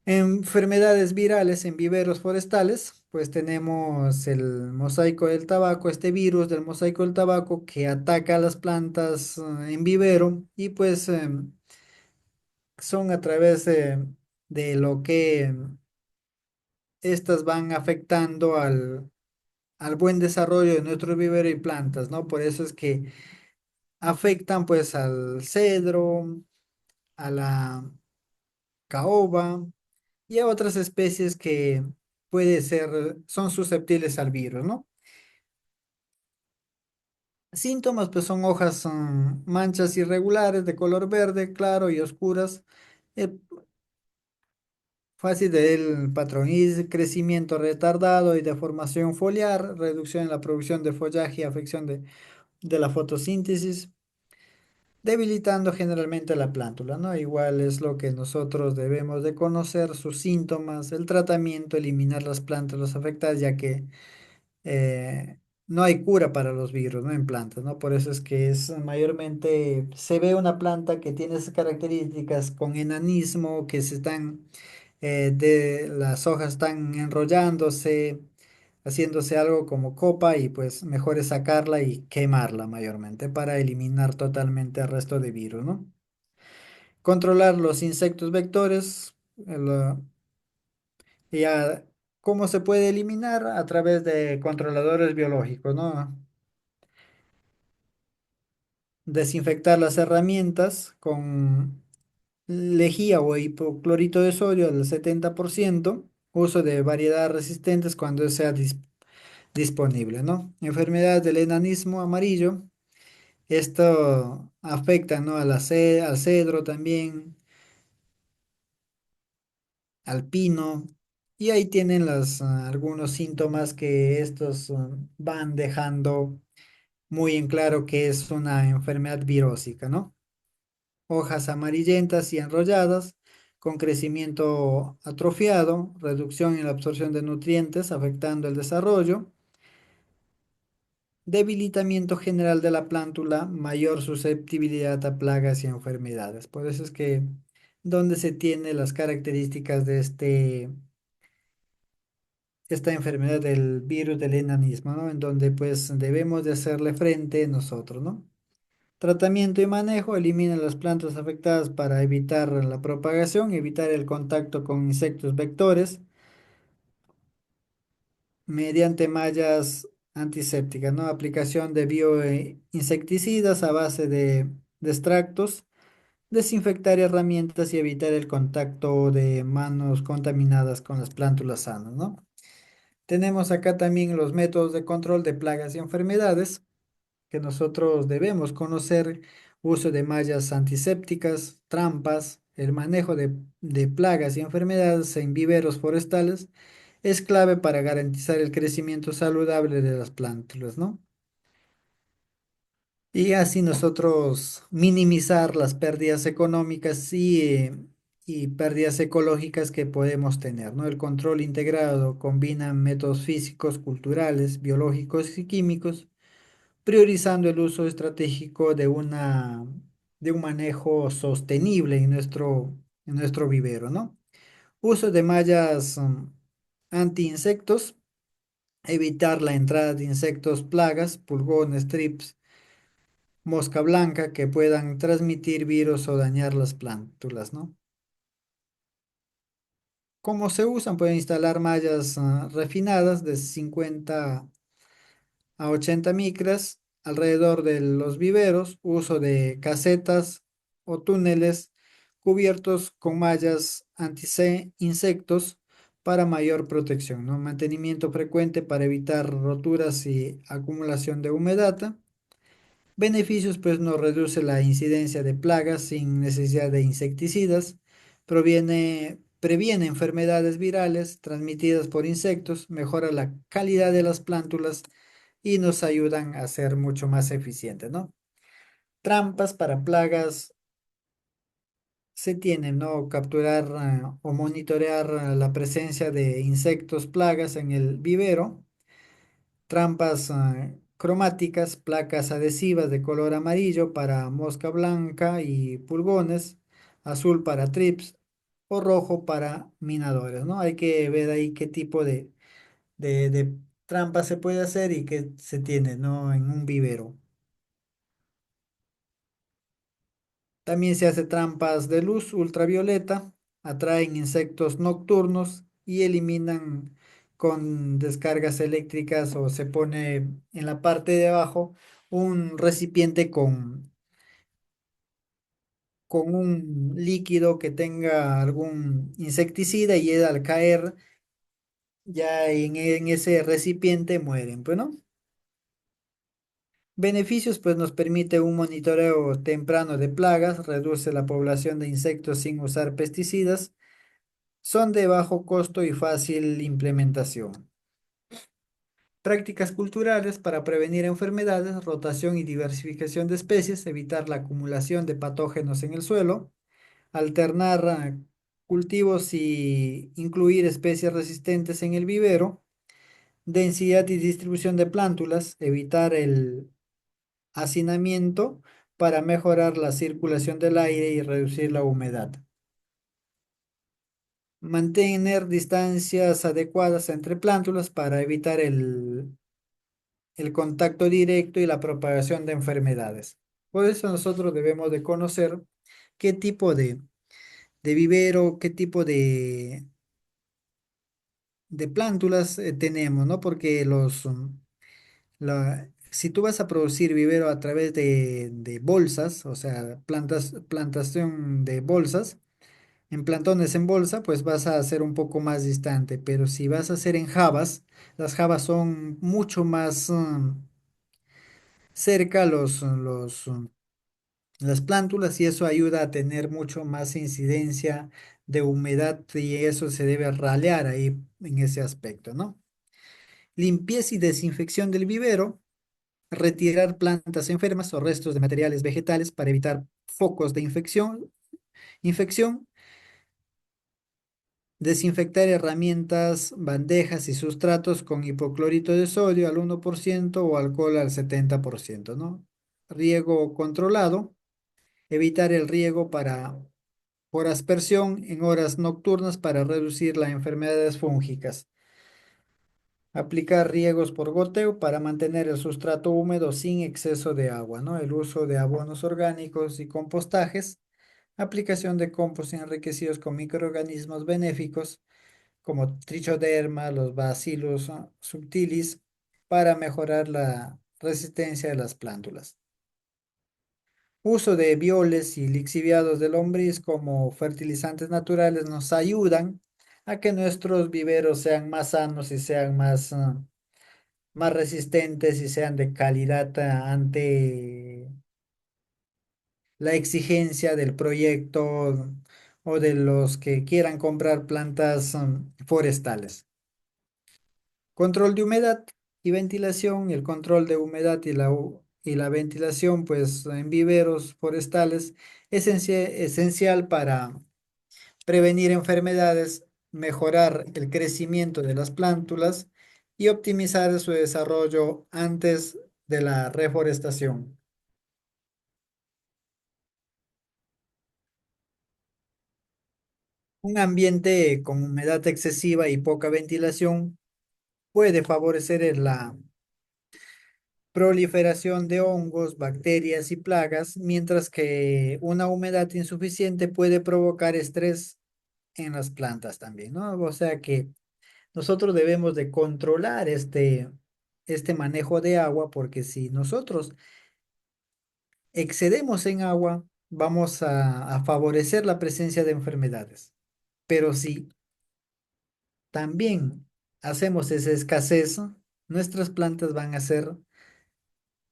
Enfermedades virales en viveros forestales, pues tenemos el mosaico del tabaco, este virus del mosaico del tabaco que ataca a las plantas en vivero y pues son a través de lo que estas van afectando al buen desarrollo de nuestro vivero y plantas, ¿no? Por eso es que afectan pues al cedro, a la caoba y a otras especies que son susceptibles al virus, ¿no? Síntomas pues son hojas, manchas irregulares de color verde, claro y oscuras, eh, fácil del patroniz, crecimiento retardado y deformación foliar, reducción en la producción de follaje y afección de la fotosíntesis, debilitando generalmente la plántula, ¿no? Igual es lo que nosotros debemos de conocer, sus síntomas, el tratamiento, eliminar las plántulas afectadas, ya que eh, no hay cura para los virus, ¿no? En plantas, ¿no? Por eso es que es mayormente, se ve una planta que tiene esas características con enanismo, que las hojas están enrollándose, haciéndose algo como copa y pues mejor es sacarla y quemarla mayormente para eliminar totalmente el resto de virus, ¿no? Controlar los insectos vectores, ya, ¿cómo se puede eliminar? A través de controladores biológicos, ¿no? Desinfectar las herramientas con lejía o hipoclorito de sodio al 70%, uso de variedades resistentes cuando sea disponible, ¿no? Enfermedades del enanismo amarillo, esto afecta, ¿no? Al cedro también, al pino, y ahí tienen algunos síntomas que estos van dejando muy en claro que es una enfermedad virósica, ¿no? Hojas amarillentas y enrolladas, con crecimiento atrofiado, reducción en la absorción de nutrientes, afectando el desarrollo, debilitamiento general de la plántula, mayor susceptibilidad a plagas y enfermedades. Por eso es que donde se tiene las características de esta enfermedad del virus del enanismo, ¿no? En donde pues debemos de hacerle frente nosotros, ¿no? Tratamiento y manejo, elimina las plantas afectadas para evitar la propagación, evitar el contacto con insectos vectores mediante mallas antisépticas, ¿no? Aplicación de bioinsecticidas a base de extractos, desinfectar herramientas y evitar el contacto de manos contaminadas con las plántulas sanas, ¿no? Tenemos acá también los métodos de control de plagas y enfermedades que nosotros debemos conocer: uso de mallas antisépticas, trampas, el manejo de plagas y enfermedades en viveros forestales es clave para garantizar el crecimiento saludable de las plántulas, ¿no? Y así nosotros minimizar las pérdidas económicas y pérdidas ecológicas que podemos tener, ¿no? El control integrado combina métodos físicos, culturales, biológicos y químicos, priorizando el uso estratégico de un manejo sostenible en nuestro vivero, ¿no? Uso de mallas anti-insectos, evitar la entrada de insectos, plagas, pulgones, trips, mosca blanca que puedan transmitir virus o dañar las plántulas, ¿no? ¿Cómo se usan? Pueden instalar mallas refinadas de 50 a 80 micras alrededor de los viveros, uso de casetas o túneles cubiertos con mallas anti-insectos para mayor protección, ¿no? Mantenimiento frecuente para evitar roturas y acumulación de humedad. Beneficios, pues nos reduce la incidencia de plagas sin necesidad de insecticidas, previene enfermedades virales transmitidas por insectos, mejora la calidad de las plántulas y nos ayudan a ser mucho más eficientes, ¿no? Trampas para plagas se tienen, ¿no? Capturar o monitorear la presencia de insectos plagas en el vivero. Trampas cromáticas, placas adhesivas de color amarillo para mosca blanca y pulgones, azul para trips o rojo para minadores, ¿no? Hay que ver ahí qué tipo de trampa se puede hacer y qué se tiene, ¿no? En un vivero. También se hace trampas de luz ultravioleta, atraen insectos nocturnos y eliminan con descargas eléctricas o se pone en la parte de abajo un recipiente con un líquido que tenga algún insecticida y él al caer ya en ese recipiente mueren, pues, ¿no? Beneficios, pues nos permite un monitoreo temprano de plagas, reduce la población de insectos sin usar pesticidas. Son de bajo costo y fácil implementación. Prácticas culturales para prevenir enfermedades, rotación y diversificación de especies, evitar la acumulación de patógenos en el suelo, alternar cultivos y incluir especies resistentes en el vivero, densidad y distribución de plántulas, evitar el hacinamiento para mejorar la circulación del aire y reducir la humedad. Mantener distancias adecuadas entre plántulas para evitar el contacto directo y la propagación de enfermedades. Por eso nosotros debemos de conocer qué tipo de vivero, qué tipo de plántulas tenemos, ¿no? Porque si tú vas a producir vivero a través de bolsas, o sea, plantación de bolsas, en plantones en bolsa, pues vas a hacer un poco más distante, pero si vas a hacer en jabas, las jabas son mucho más cerca las plántulas y eso ayuda a tener mucho más incidencia de humedad y eso se debe ralear ahí en ese aspecto, ¿no? Limpieza y desinfección del vivero, retirar plantas enfermas o restos de materiales vegetales para evitar focos de infección. Desinfectar herramientas, bandejas y sustratos con hipoclorito de sodio al 1% o alcohol al 70%, ¿no? Riego controlado. Evitar el riego por aspersión en horas nocturnas para reducir las enfermedades fúngicas. Aplicar riegos por goteo para mantener el sustrato húmedo sin exceso de agua, ¿no? El uso de abonos orgánicos y compostajes. Aplicación de compost enriquecidos con microorganismos benéficos como Trichoderma, los Bacillus subtilis, para mejorar la resistencia de las plántulas. Uso de bioles y lixiviados de lombriz como fertilizantes naturales nos ayudan a que nuestros viveros sean más sanos y sean más resistentes y sean de calidad ante la exigencia del proyecto o de los que quieran comprar plantas forestales. Control de humedad y ventilación. El control de humedad y la ventilación, pues en viveros forestales, es esencial para prevenir enfermedades, mejorar el crecimiento de las plántulas y optimizar su desarrollo antes de la reforestación. Un ambiente con humedad excesiva y poca ventilación puede favorecer proliferación de hongos, bacterias y plagas, mientras que una humedad insuficiente puede provocar estrés en las plantas también, ¿no? O sea que nosotros debemos de controlar este manejo de agua, porque si nosotros excedemos en agua, vamos a favorecer la presencia de enfermedades. Pero si también hacemos esa escasez, nuestras plantas van a ser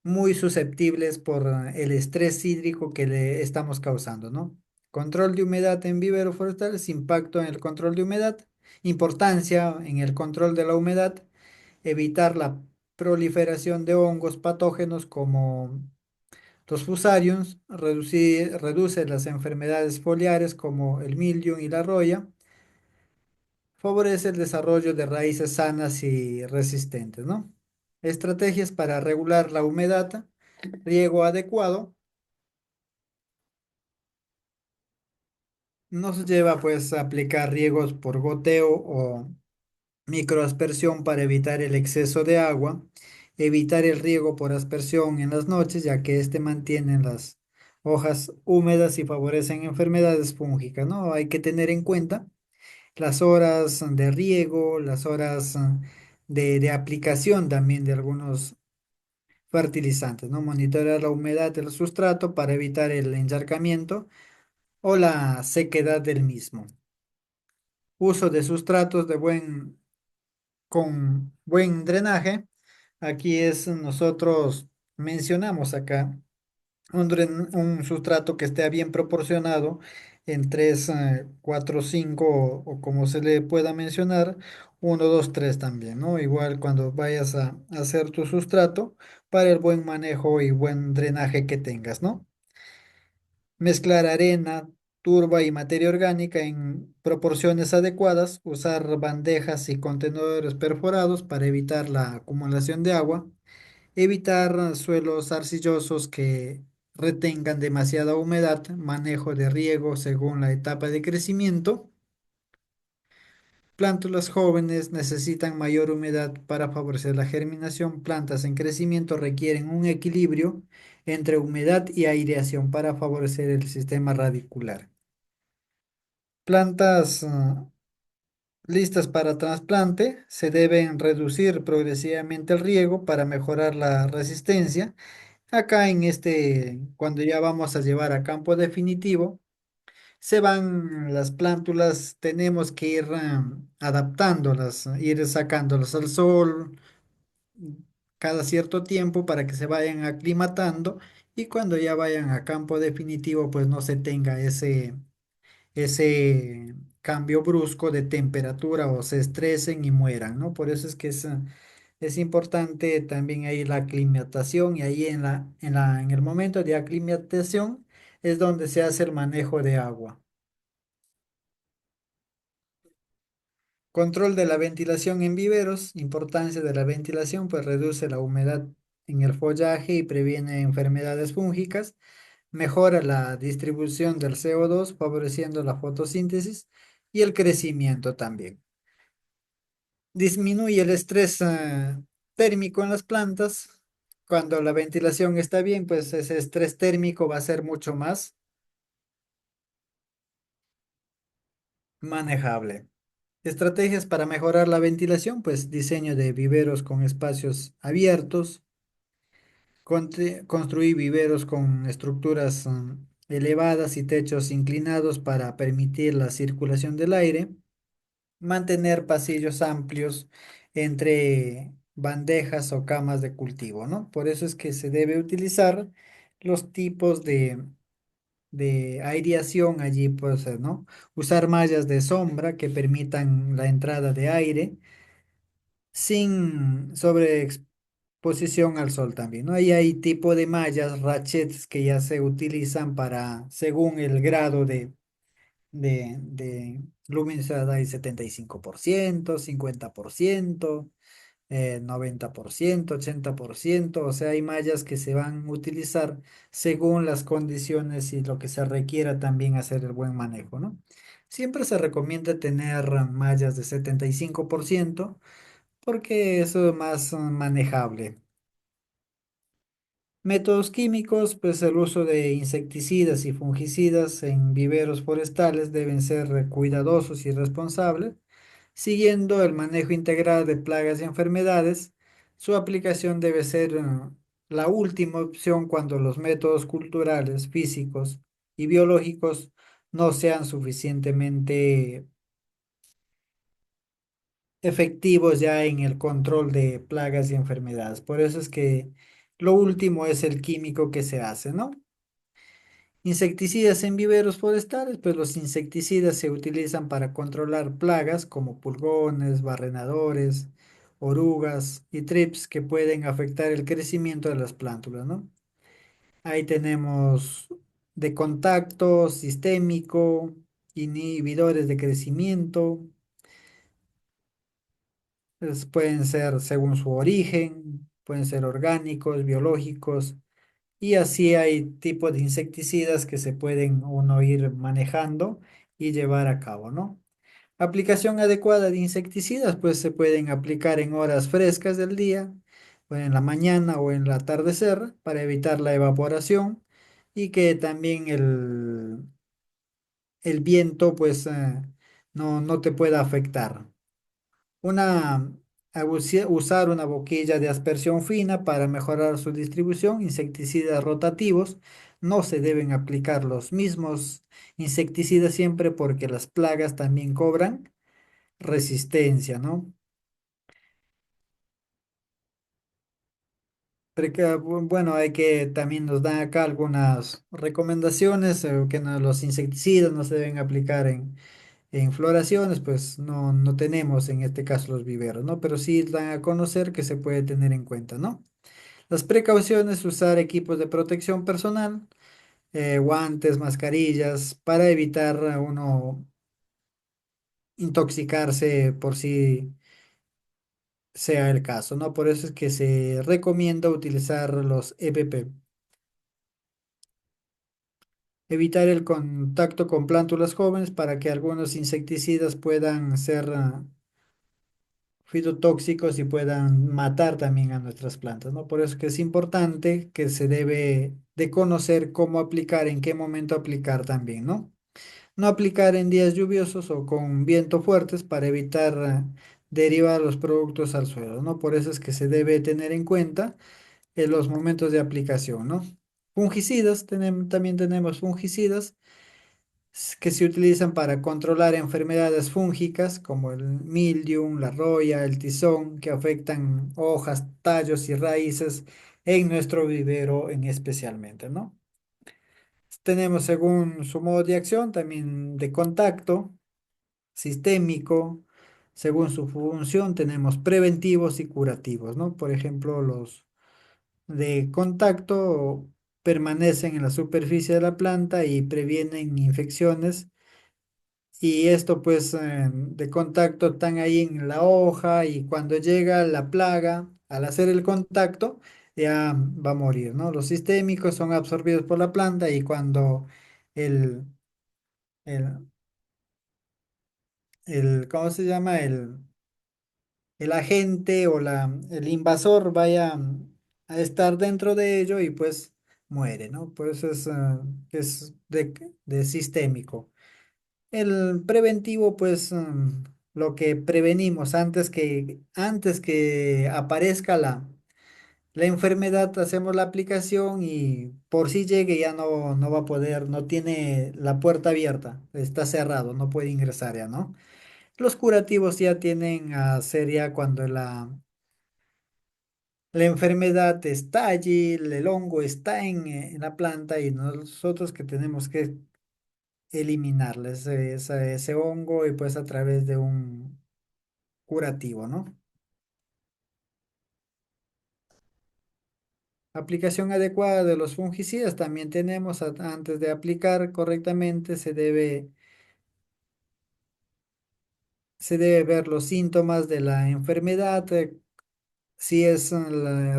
muy susceptibles por el estrés hídrico que le estamos causando, ¿no? Control de humedad en viveros forestales, impacto en el control de humedad, importancia en el control de la humedad, evitar la proliferación de hongos patógenos como los fusariums, reduce las enfermedades foliares como el mildiou y la roya, favorece el desarrollo de raíces sanas y resistentes, ¿no? Estrategias para regular la humedad, riego adecuado, nos lleva pues a aplicar riegos por goteo o microaspersión para evitar el exceso de agua, evitar el riego por aspersión en las noches, ya que este mantiene las hojas húmedas y favorecen enfermedades fúngicas, ¿no? Hay que tener en cuenta las horas de riego, las horas de aplicación también de algunos fertilizantes, ¿no? Monitorear la humedad del sustrato para evitar el encharcamiento o la sequedad del mismo. Uso de sustratos con buen drenaje. Aquí nosotros mencionamos acá un sustrato que esté bien proporcionado en 3 4 5 o como se le pueda mencionar, 1 2 3 también, ¿no? Igual cuando vayas a hacer tu sustrato para el buen manejo y buen drenaje que tengas, ¿no? Mezclar arena, turba y materia orgánica en proporciones adecuadas, usar bandejas y contenedores perforados para evitar la acumulación de agua, evitar suelos arcillosos que retengan demasiada humedad, manejo de riego según la etapa de crecimiento. Plántulas jóvenes necesitan mayor humedad para favorecer la germinación. Plantas en crecimiento requieren un equilibrio entre humedad y aireación para favorecer el sistema radicular. Plantas listas para trasplante se deben reducir progresivamente el riego para mejorar la resistencia. Acá cuando ya vamos a llevar a campo definitivo, se van las plántulas, tenemos que ir adaptándolas, ir sacándolas al sol cada cierto tiempo para que se vayan aclimatando y cuando ya vayan a campo definitivo, pues no se tenga ese cambio brusco de temperatura o se estresen y mueran, ¿no? Por eso es que es importante también ahí la aclimatación y ahí en el momento de aclimatación es donde se hace el manejo de agua. Control de la ventilación en viveros, importancia de la ventilación, pues reduce la humedad en el follaje y previene enfermedades fúngicas, mejora la distribución del CO2, favoreciendo la fotosíntesis y el crecimiento también. Disminuye el estrés térmico en las plantas. Cuando la ventilación está bien, pues ese estrés térmico va a ser mucho más manejable. Estrategias para mejorar la ventilación, pues diseño de viveros con espacios abiertos, construir viveros con estructuras elevadas y techos inclinados para permitir la circulación del aire, mantener pasillos amplios entre bandejas o camas de cultivo, ¿no? Por eso es que se debe utilizar los tipos de aireación allí, pues, ¿no? Usar mallas de sombra que permitan la entrada de aire sin sobreexposición al sol también, ¿no? Ahí hay tipo de mallas, rachets que ya se utilizan para, según el grado de luminosidad, hay 75%, 50%, 90%, 80%, o sea, hay mallas que se van a utilizar según las condiciones y lo que se requiera también hacer el buen manejo, ¿no? Siempre se recomienda tener mallas de 75% porque eso es más manejable. Métodos químicos, pues el uso de insecticidas y fungicidas en viveros forestales deben ser cuidadosos y responsables, siguiendo el manejo integral de plagas y enfermedades. Su aplicación debe ser la última opción cuando los métodos culturales, físicos y biológicos no sean suficientemente efectivos ya en el control de plagas y enfermedades. Por eso es que lo último es el químico que se hace, ¿no? Insecticidas en viveros forestales, pues los insecticidas se utilizan para controlar plagas como pulgones, barrenadores, orugas y trips que pueden afectar el crecimiento de las plántulas, ¿no? Ahí tenemos de contacto, sistémico, inhibidores de crecimiento, pueden ser según su origen, pueden ser orgánicos, biológicos, y así hay tipos de insecticidas que se pueden uno ir manejando y llevar a cabo, ¿no? Aplicación adecuada de insecticidas, pues se pueden aplicar en horas frescas del día, o en la mañana o en el atardecer, para evitar la evaporación y que también el viento, pues, no te pueda afectar. Una, usar una boquilla de aspersión fina para mejorar su distribución. Insecticidas rotativos. No se deben aplicar los mismos insecticidas siempre porque las plagas también cobran resistencia, ¿no? Bueno, hay que también nos dan acá algunas recomendaciones que los insecticidas no se deben aplicar en floraciones, pues no tenemos en este caso los viveros, ¿no? Pero sí dan a conocer que se puede tener en cuenta, ¿no? Las precauciones, usar equipos de protección personal, guantes, mascarillas, para evitar a uno intoxicarse por si sea el caso, ¿no? Por eso es que se recomienda utilizar los EPP. Evitar el contacto con plántulas jóvenes para que algunos insecticidas puedan ser fitotóxicos y puedan matar también a nuestras plantas, ¿no? Por eso es que es importante que se debe de conocer cómo aplicar, en qué momento aplicar también, ¿no? No aplicar en días lluviosos o con viento fuertes para evitar derivar los productos al suelo, ¿no? Por eso es que se debe tener en cuenta en los momentos de aplicación, ¿no? Fungicidas, también tenemos fungicidas que se utilizan para controlar enfermedades fúngicas como el mildiu, la roya, el tizón, que afectan hojas, tallos y raíces en nuestro vivero en especialmente, ¿no? Tenemos según su modo de acción también de contacto, sistémico, según su función tenemos preventivos y curativos, ¿no? Por ejemplo, los de contacto permanecen en la superficie de la planta y previenen infecciones. Y esto pues de contacto están ahí en la hoja y cuando llega la plaga, al hacer el contacto, ya va a morir, ¿no? Los sistémicos son absorbidos por la planta y cuando el, el, ¿cómo se llama? El agente o el invasor vaya a estar dentro de ello y pues muere, ¿no? Por eso es de sistémico. El preventivo, pues, lo que prevenimos antes que aparezca la enfermedad, hacemos la aplicación y por si llegue ya no va a poder, no tiene la puerta abierta, está cerrado, no puede ingresar ya, ¿no? Los curativos ya tienen a ser ya cuando la enfermedad está allí, el hongo está en la planta y nosotros que tenemos que eliminarles ese hongo y pues a través de un curativo, ¿no? Aplicación adecuada de los fungicidas también tenemos antes de aplicar correctamente se debe ver los síntomas de la enfermedad, si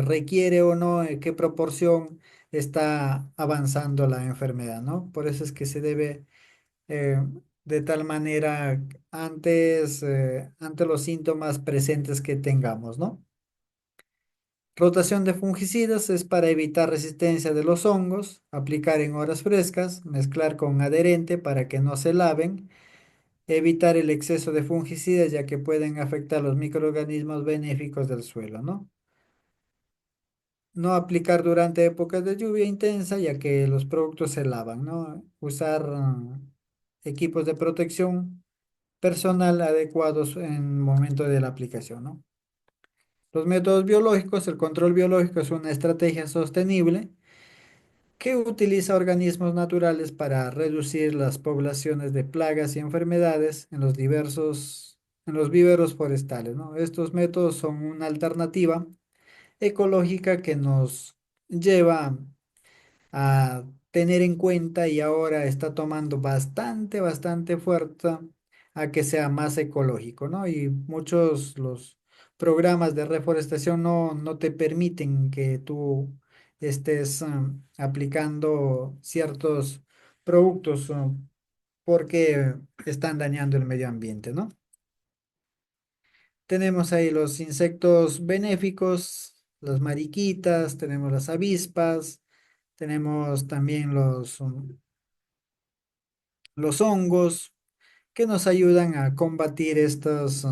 requiere o no, en qué proporción está avanzando la enfermedad, ¿no? Por eso es que se debe eh, de tal manera ante los síntomas presentes que tengamos, ¿no? Rotación de fungicidas es para evitar resistencia de los hongos, aplicar en horas frescas, mezclar con adherente para que no se laven, evitar el exceso de fungicidas ya que pueden afectar los microorganismos benéficos del suelo, ¿no? No aplicar durante épocas de lluvia intensa ya que los productos se lavan, ¿no? Usar equipos de protección personal adecuados en momento de la aplicación, ¿no? Los métodos biológicos, el control biológico es una estrategia sostenible que utiliza organismos naturales para reducir las poblaciones de plagas y enfermedades en los viveros forestales, ¿no? Estos métodos son una alternativa ecológica que nos lleva a tener en cuenta y ahora está tomando bastante fuerza a que sea más ecológico, ¿no? Y muchos los programas de reforestación no te permiten que tú estés aplicando ciertos productos porque están dañando el medio ambiente, ¿no? Tenemos ahí los insectos benéficos, las mariquitas, tenemos las avispas, tenemos también los hongos que nos ayudan a combatir estas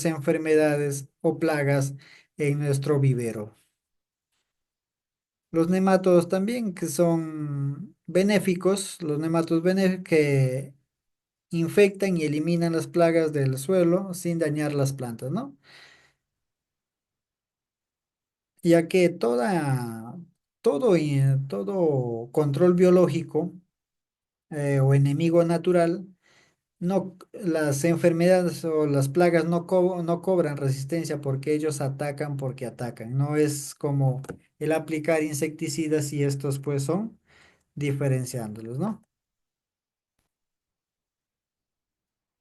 enfermedades o plagas en nuestro vivero. Los nematodos también, que son benéficos, los nematodos que infectan y eliminan las plagas del suelo sin dañar las plantas, ¿no? Ya que todo control biológico o enemigo natural, las enfermedades o las plagas no cobran resistencia porque ellos atacan porque atacan. No es como el aplicar insecticidas y estos pues son diferenciándolos, ¿no?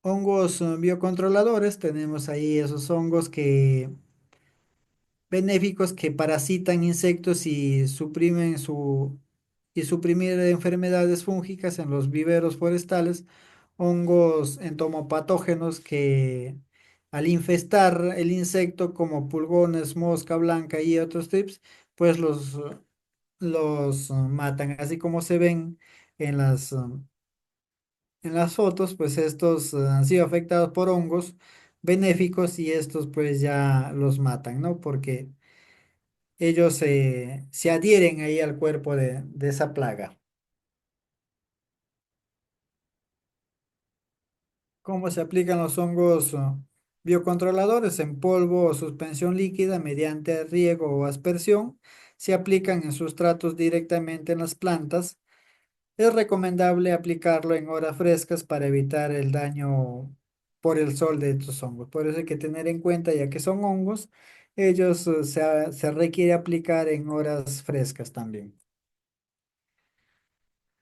Hongos biocontroladores, tenemos ahí esos hongos que benéficos que parasitan insectos y y suprimir enfermedades fúngicas en los viveros forestales, hongos entomopatógenos que al infestar el insecto como pulgones, mosca blanca y otros tips, pues los matan, así como se ven en en las fotos, pues estos han sido afectados por hongos benéficos y estos pues ya los matan, ¿no? Porque ellos se adhieren ahí al cuerpo de esa plaga. ¿Cómo se aplican los hongos biocontroladores? En polvo o suspensión líquida mediante riego o aspersión. Se aplican en sustratos directamente en las plantas. Es recomendable aplicarlo en horas frescas para evitar el daño por el sol de estos hongos. Por eso hay que tener en cuenta, ya que son hongos, ellos se requiere aplicar en horas frescas también.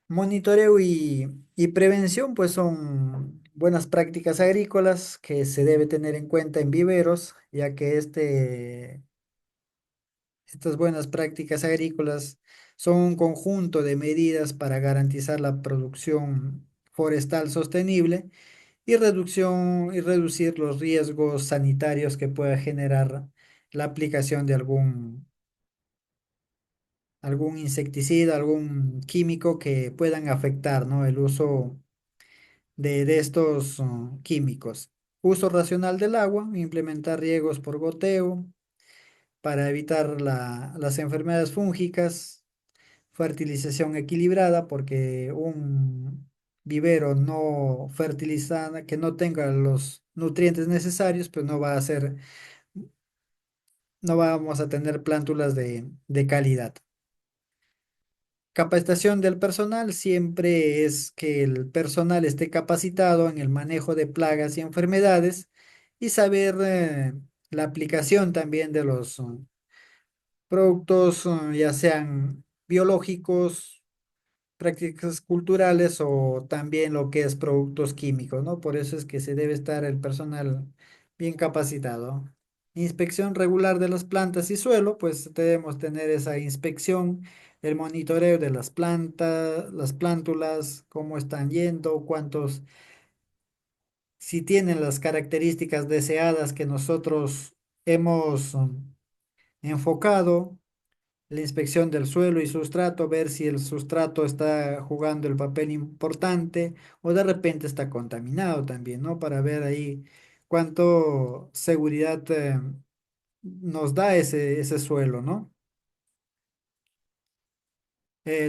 Monitoreo y prevención, pues son buenas prácticas agrícolas que se debe tener en cuenta en viveros, ya que estas buenas prácticas agrícolas son un conjunto de medidas para garantizar la producción forestal sostenible y reducir los riesgos sanitarios que pueda generar la aplicación de algún insecticida, algún químico que puedan afectar, ¿no? El uso de estos químicos. Uso racional del agua, implementar riegos por goteo para evitar las enfermedades fúngicas, fertilización equilibrada, porque un vivero no fertilizada, que no tenga los nutrientes necesarios, pues no vamos a tener plántulas de calidad. Capacitación del personal siempre es que el personal esté capacitado en el manejo de plagas y enfermedades y saber la aplicación también de los productos, ya sean biológicos, prácticas culturales o también lo que es productos químicos, ¿no? Por eso es que se debe estar el personal bien capacitado. Inspección regular de las plantas y suelo, pues debemos tener esa inspección, el monitoreo de las plantas, las plántulas, cómo están yendo, si tienen las características deseadas que nosotros hemos enfocado, la inspección del suelo y sustrato, ver si el sustrato está jugando el papel importante o de repente está contaminado también, ¿no? Para ver ahí cuánto seguridad nos da ese suelo, ¿no?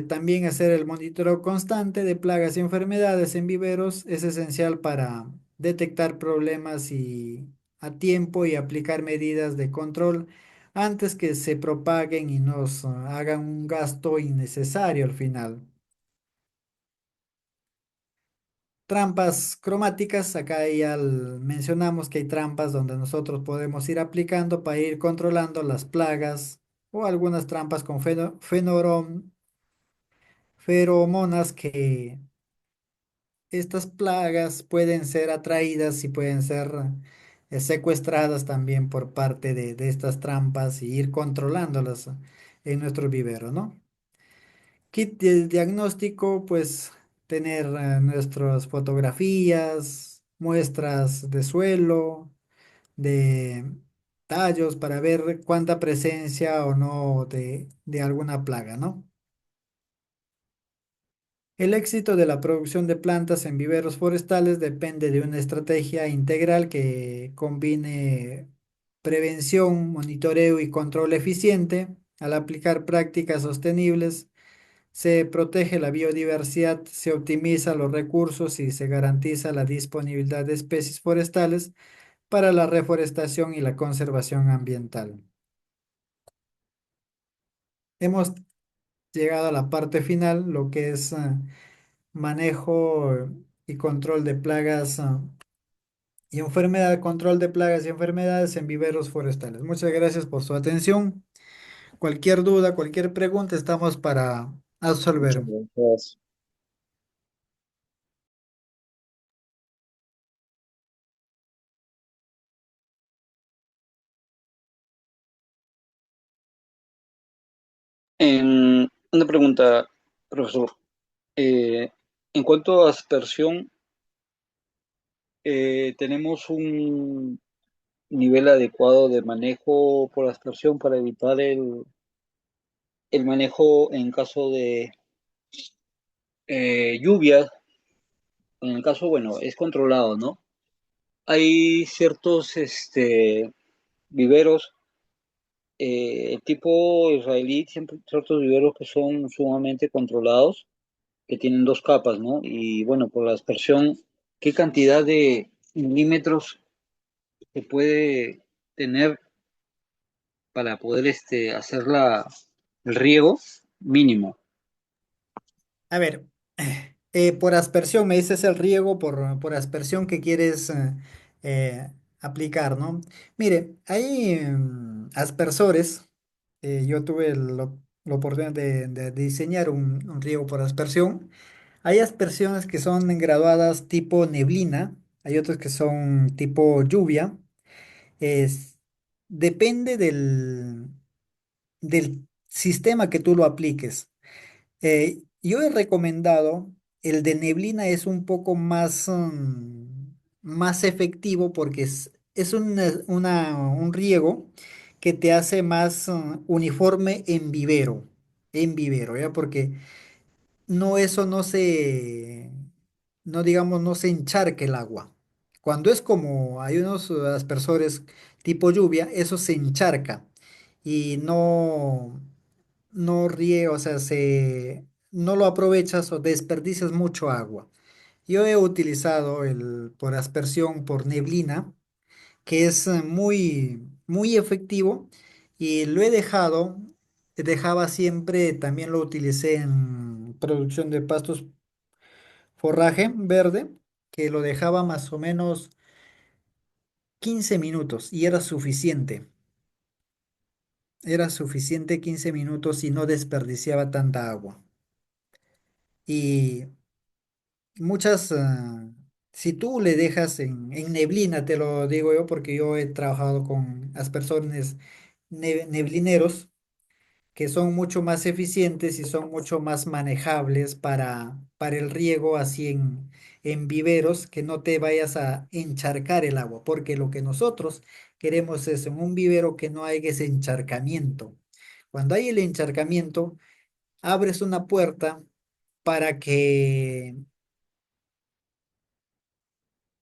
También hacer el monitoreo constante de plagas y enfermedades en viveros es esencial para detectar problemas y a tiempo y aplicar medidas de control antes que se propaguen y nos hagan un gasto innecesario al final. Trampas cromáticas, acá ya mencionamos que hay trampas donde nosotros podemos ir aplicando para ir controlando las plagas o algunas trampas con feromonas que estas plagas pueden ser atraídas y pueden ser secuestradas también por parte de estas trampas y ir controlándolas en nuestro vivero, ¿no? Kit de diagnóstico, pues tener nuestras fotografías, muestras de suelo, de tallos para ver cuánta presencia o no de alguna plaga, ¿no? El éxito de la producción de plantas en viveros forestales depende de una estrategia integral que combine prevención, monitoreo y control eficiente. Al aplicar prácticas sostenibles, se protege la biodiversidad, se optimiza los recursos y se garantiza la disponibilidad de especies forestales para la reforestación y la conservación ambiental. Hemos llegado a la parte final, lo que es manejo y control de plagas y enfermedad, control de plagas y enfermedades en viveros forestales. Muchas gracias por su atención. Cualquier duda, cualquier pregunta, estamos para Muchas absolver. gracias. Una pregunta, profesor. Eh, en cuanto a aspersión, ¿tenemos un nivel adecuado de manejo por aspersión para evitar el manejo en caso de lluvias? En el caso, bueno, es controlado, ¿no? Hay ciertos viveros tipo israelí, siempre ciertos viveros que son sumamente controlados, que tienen dos capas, ¿no? Y bueno, por la aspersión, ¿qué cantidad de milímetros se puede tener para poder hacer el riego mínimo? A ver, por aspersión, me dices el riego por aspersión que quieres aplicar, ¿no? Mire, hay aspersores. Yo tuve la oportunidad de diseñar un riego por aspersión. Hay aspersiones que son graduadas tipo neblina, hay otras que son tipo lluvia. Es, depende del sistema que tú lo apliques. Yo he recomendado el de neblina es un poco más, más efectivo porque es un riego que te hace más uniforme en vivero, ¿ya? Porque no, eso no se, no digamos, no se encharque el agua. Cuando es como hay unos aspersores tipo lluvia, eso se encharca y no ríe, o sea, no lo aprovechas o desperdicias mucho agua. Yo he utilizado el por aspersión por neblina, que es muy efectivo y lo he dejado, dejaba siempre, también lo utilicé en producción de pastos forraje verde, que lo dejaba más o menos 15 minutos y era suficiente 15 minutos y no desperdiciaba tanta agua. Y si tú le dejas en neblina, te lo digo yo porque yo he trabajado con aspersores neblineros que son mucho más eficientes y son mucho más manejables para el riego así en viveros, que no te vayas a encharcar el agua, porque lo que nosotros queremos eso, en un vivero que no haya ese encharcamiento. Cuando hay el encharcamiento, abres una puerta para que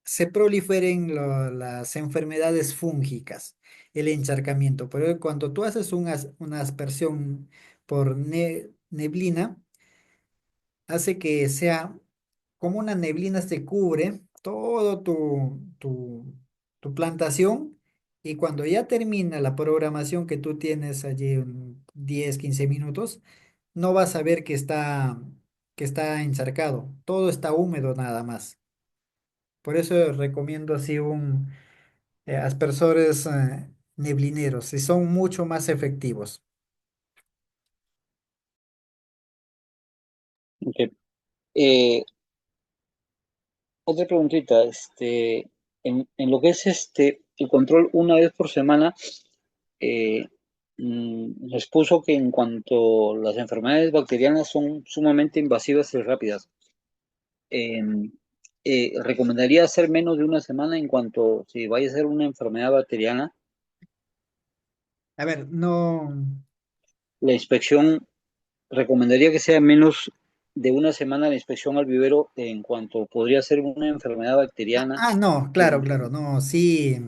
se proliferen las enfermedades fúngicas, el encharcamiento. Pero cuando tú haces una aspersión por neblina, hace que sea como una neblina, se cubre todo tu plantación, y cuando ya termina la programación que tú tienes allí en 10, 15 minutos, no vas a ver que está encharcado, todo está húmedo nada más. Por eso recomiendo así aspersores neblineros, y son mucho más efectivos. Ok. Eh, Otra preguntita, en lo que es el control una vez por semana, eh, nos expuso que en cuanto las enfermedades bacterianas son sumamente invasivas y rápidas, eh, recomendaría hacer menos de una semana en cuanto si vaya a ser una enfermedad bacteriana. A ver, no. La inspección, recomendaría que sea menos de una semana la inspección al vivero en cuanto podría ser una enfermedad bacteriana. No, claro, Eh, claro, no, sí,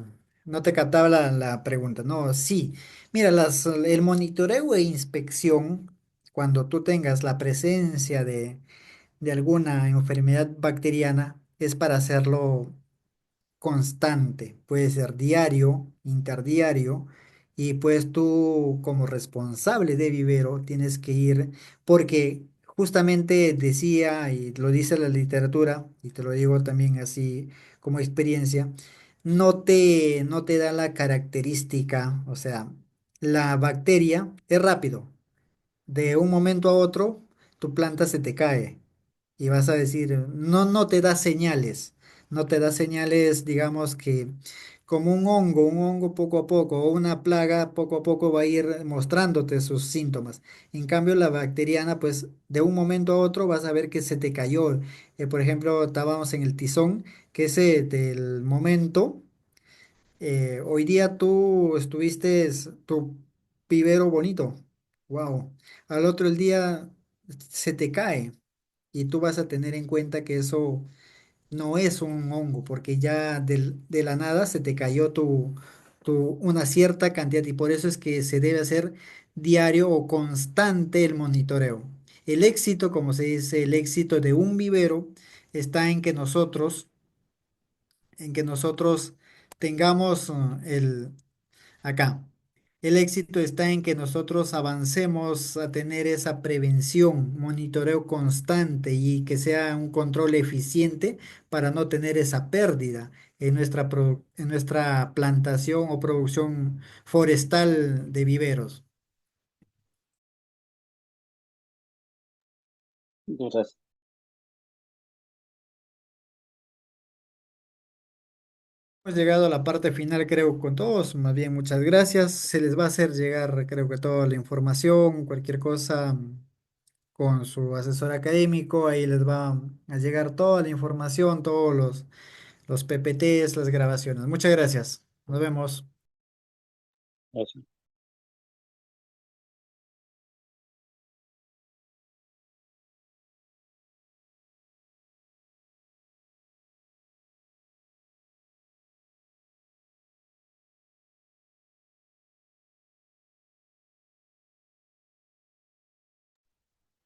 no te captaba la pregunta, no, sí. Mira, el monitoreo e inspección, cuando tú tengas la presencia de alguna enfermedad bacteriana, es para hacerlo constante, puede ser diario, interdiario, y pues tú como responsable de vivero tienes que ir, porque justamente decía, y lo dice la literatura, y te lo digo también así como experiencia, no te da la característica, o sea, la bacteria es rápido, de un momento a otro tu planta se te cae y vas a decir, no te da señales, no te da señales, digamos que como un hongo poco a poco, o una plaga poco a poco va a ir mostrándote sus síntomas. En cambio, la bacteriana, pues de un momento a otro vas a ver que se te cayó. Por ejemplo, estábamos en el tizón, que ese del momento, hoy día tú estuviste tu vivero bonito, wow. Al otro el día se te cae, y tú vas a tener en cuenta que eso no es un hongo, porque ya de la nada se te cayó una cierta cantidad, y por eso es que se debe hacer diario o constante el monitoreo. El éxito, como se dice, el éxito de un vivero está en que nosotros tengamos acá. El éxito está en que nosotros avancemos a tener esa prevención, monitoreo constante, y que sea un control eficiente para no tener esa pérdida en en nuestra plantación o producción forestal de viveros. entonces, Hemos llegado a la parte final, creo, con todos. Más bien, muchas gracias. Se les va a hacer llegar, creo que toda la información, cualquier cosa, con su asesor académico. Ahí les va a llegar toda la información, todos los PPTs, las grabaciones. Muchas gracias. Nos vemos.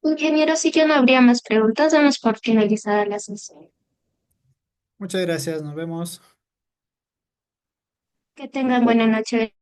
Ingeniero, si ya no habría más preguntas, damos por finalizada la sesión. Muchas gracias. Nos vemos. Que tengan buena noche.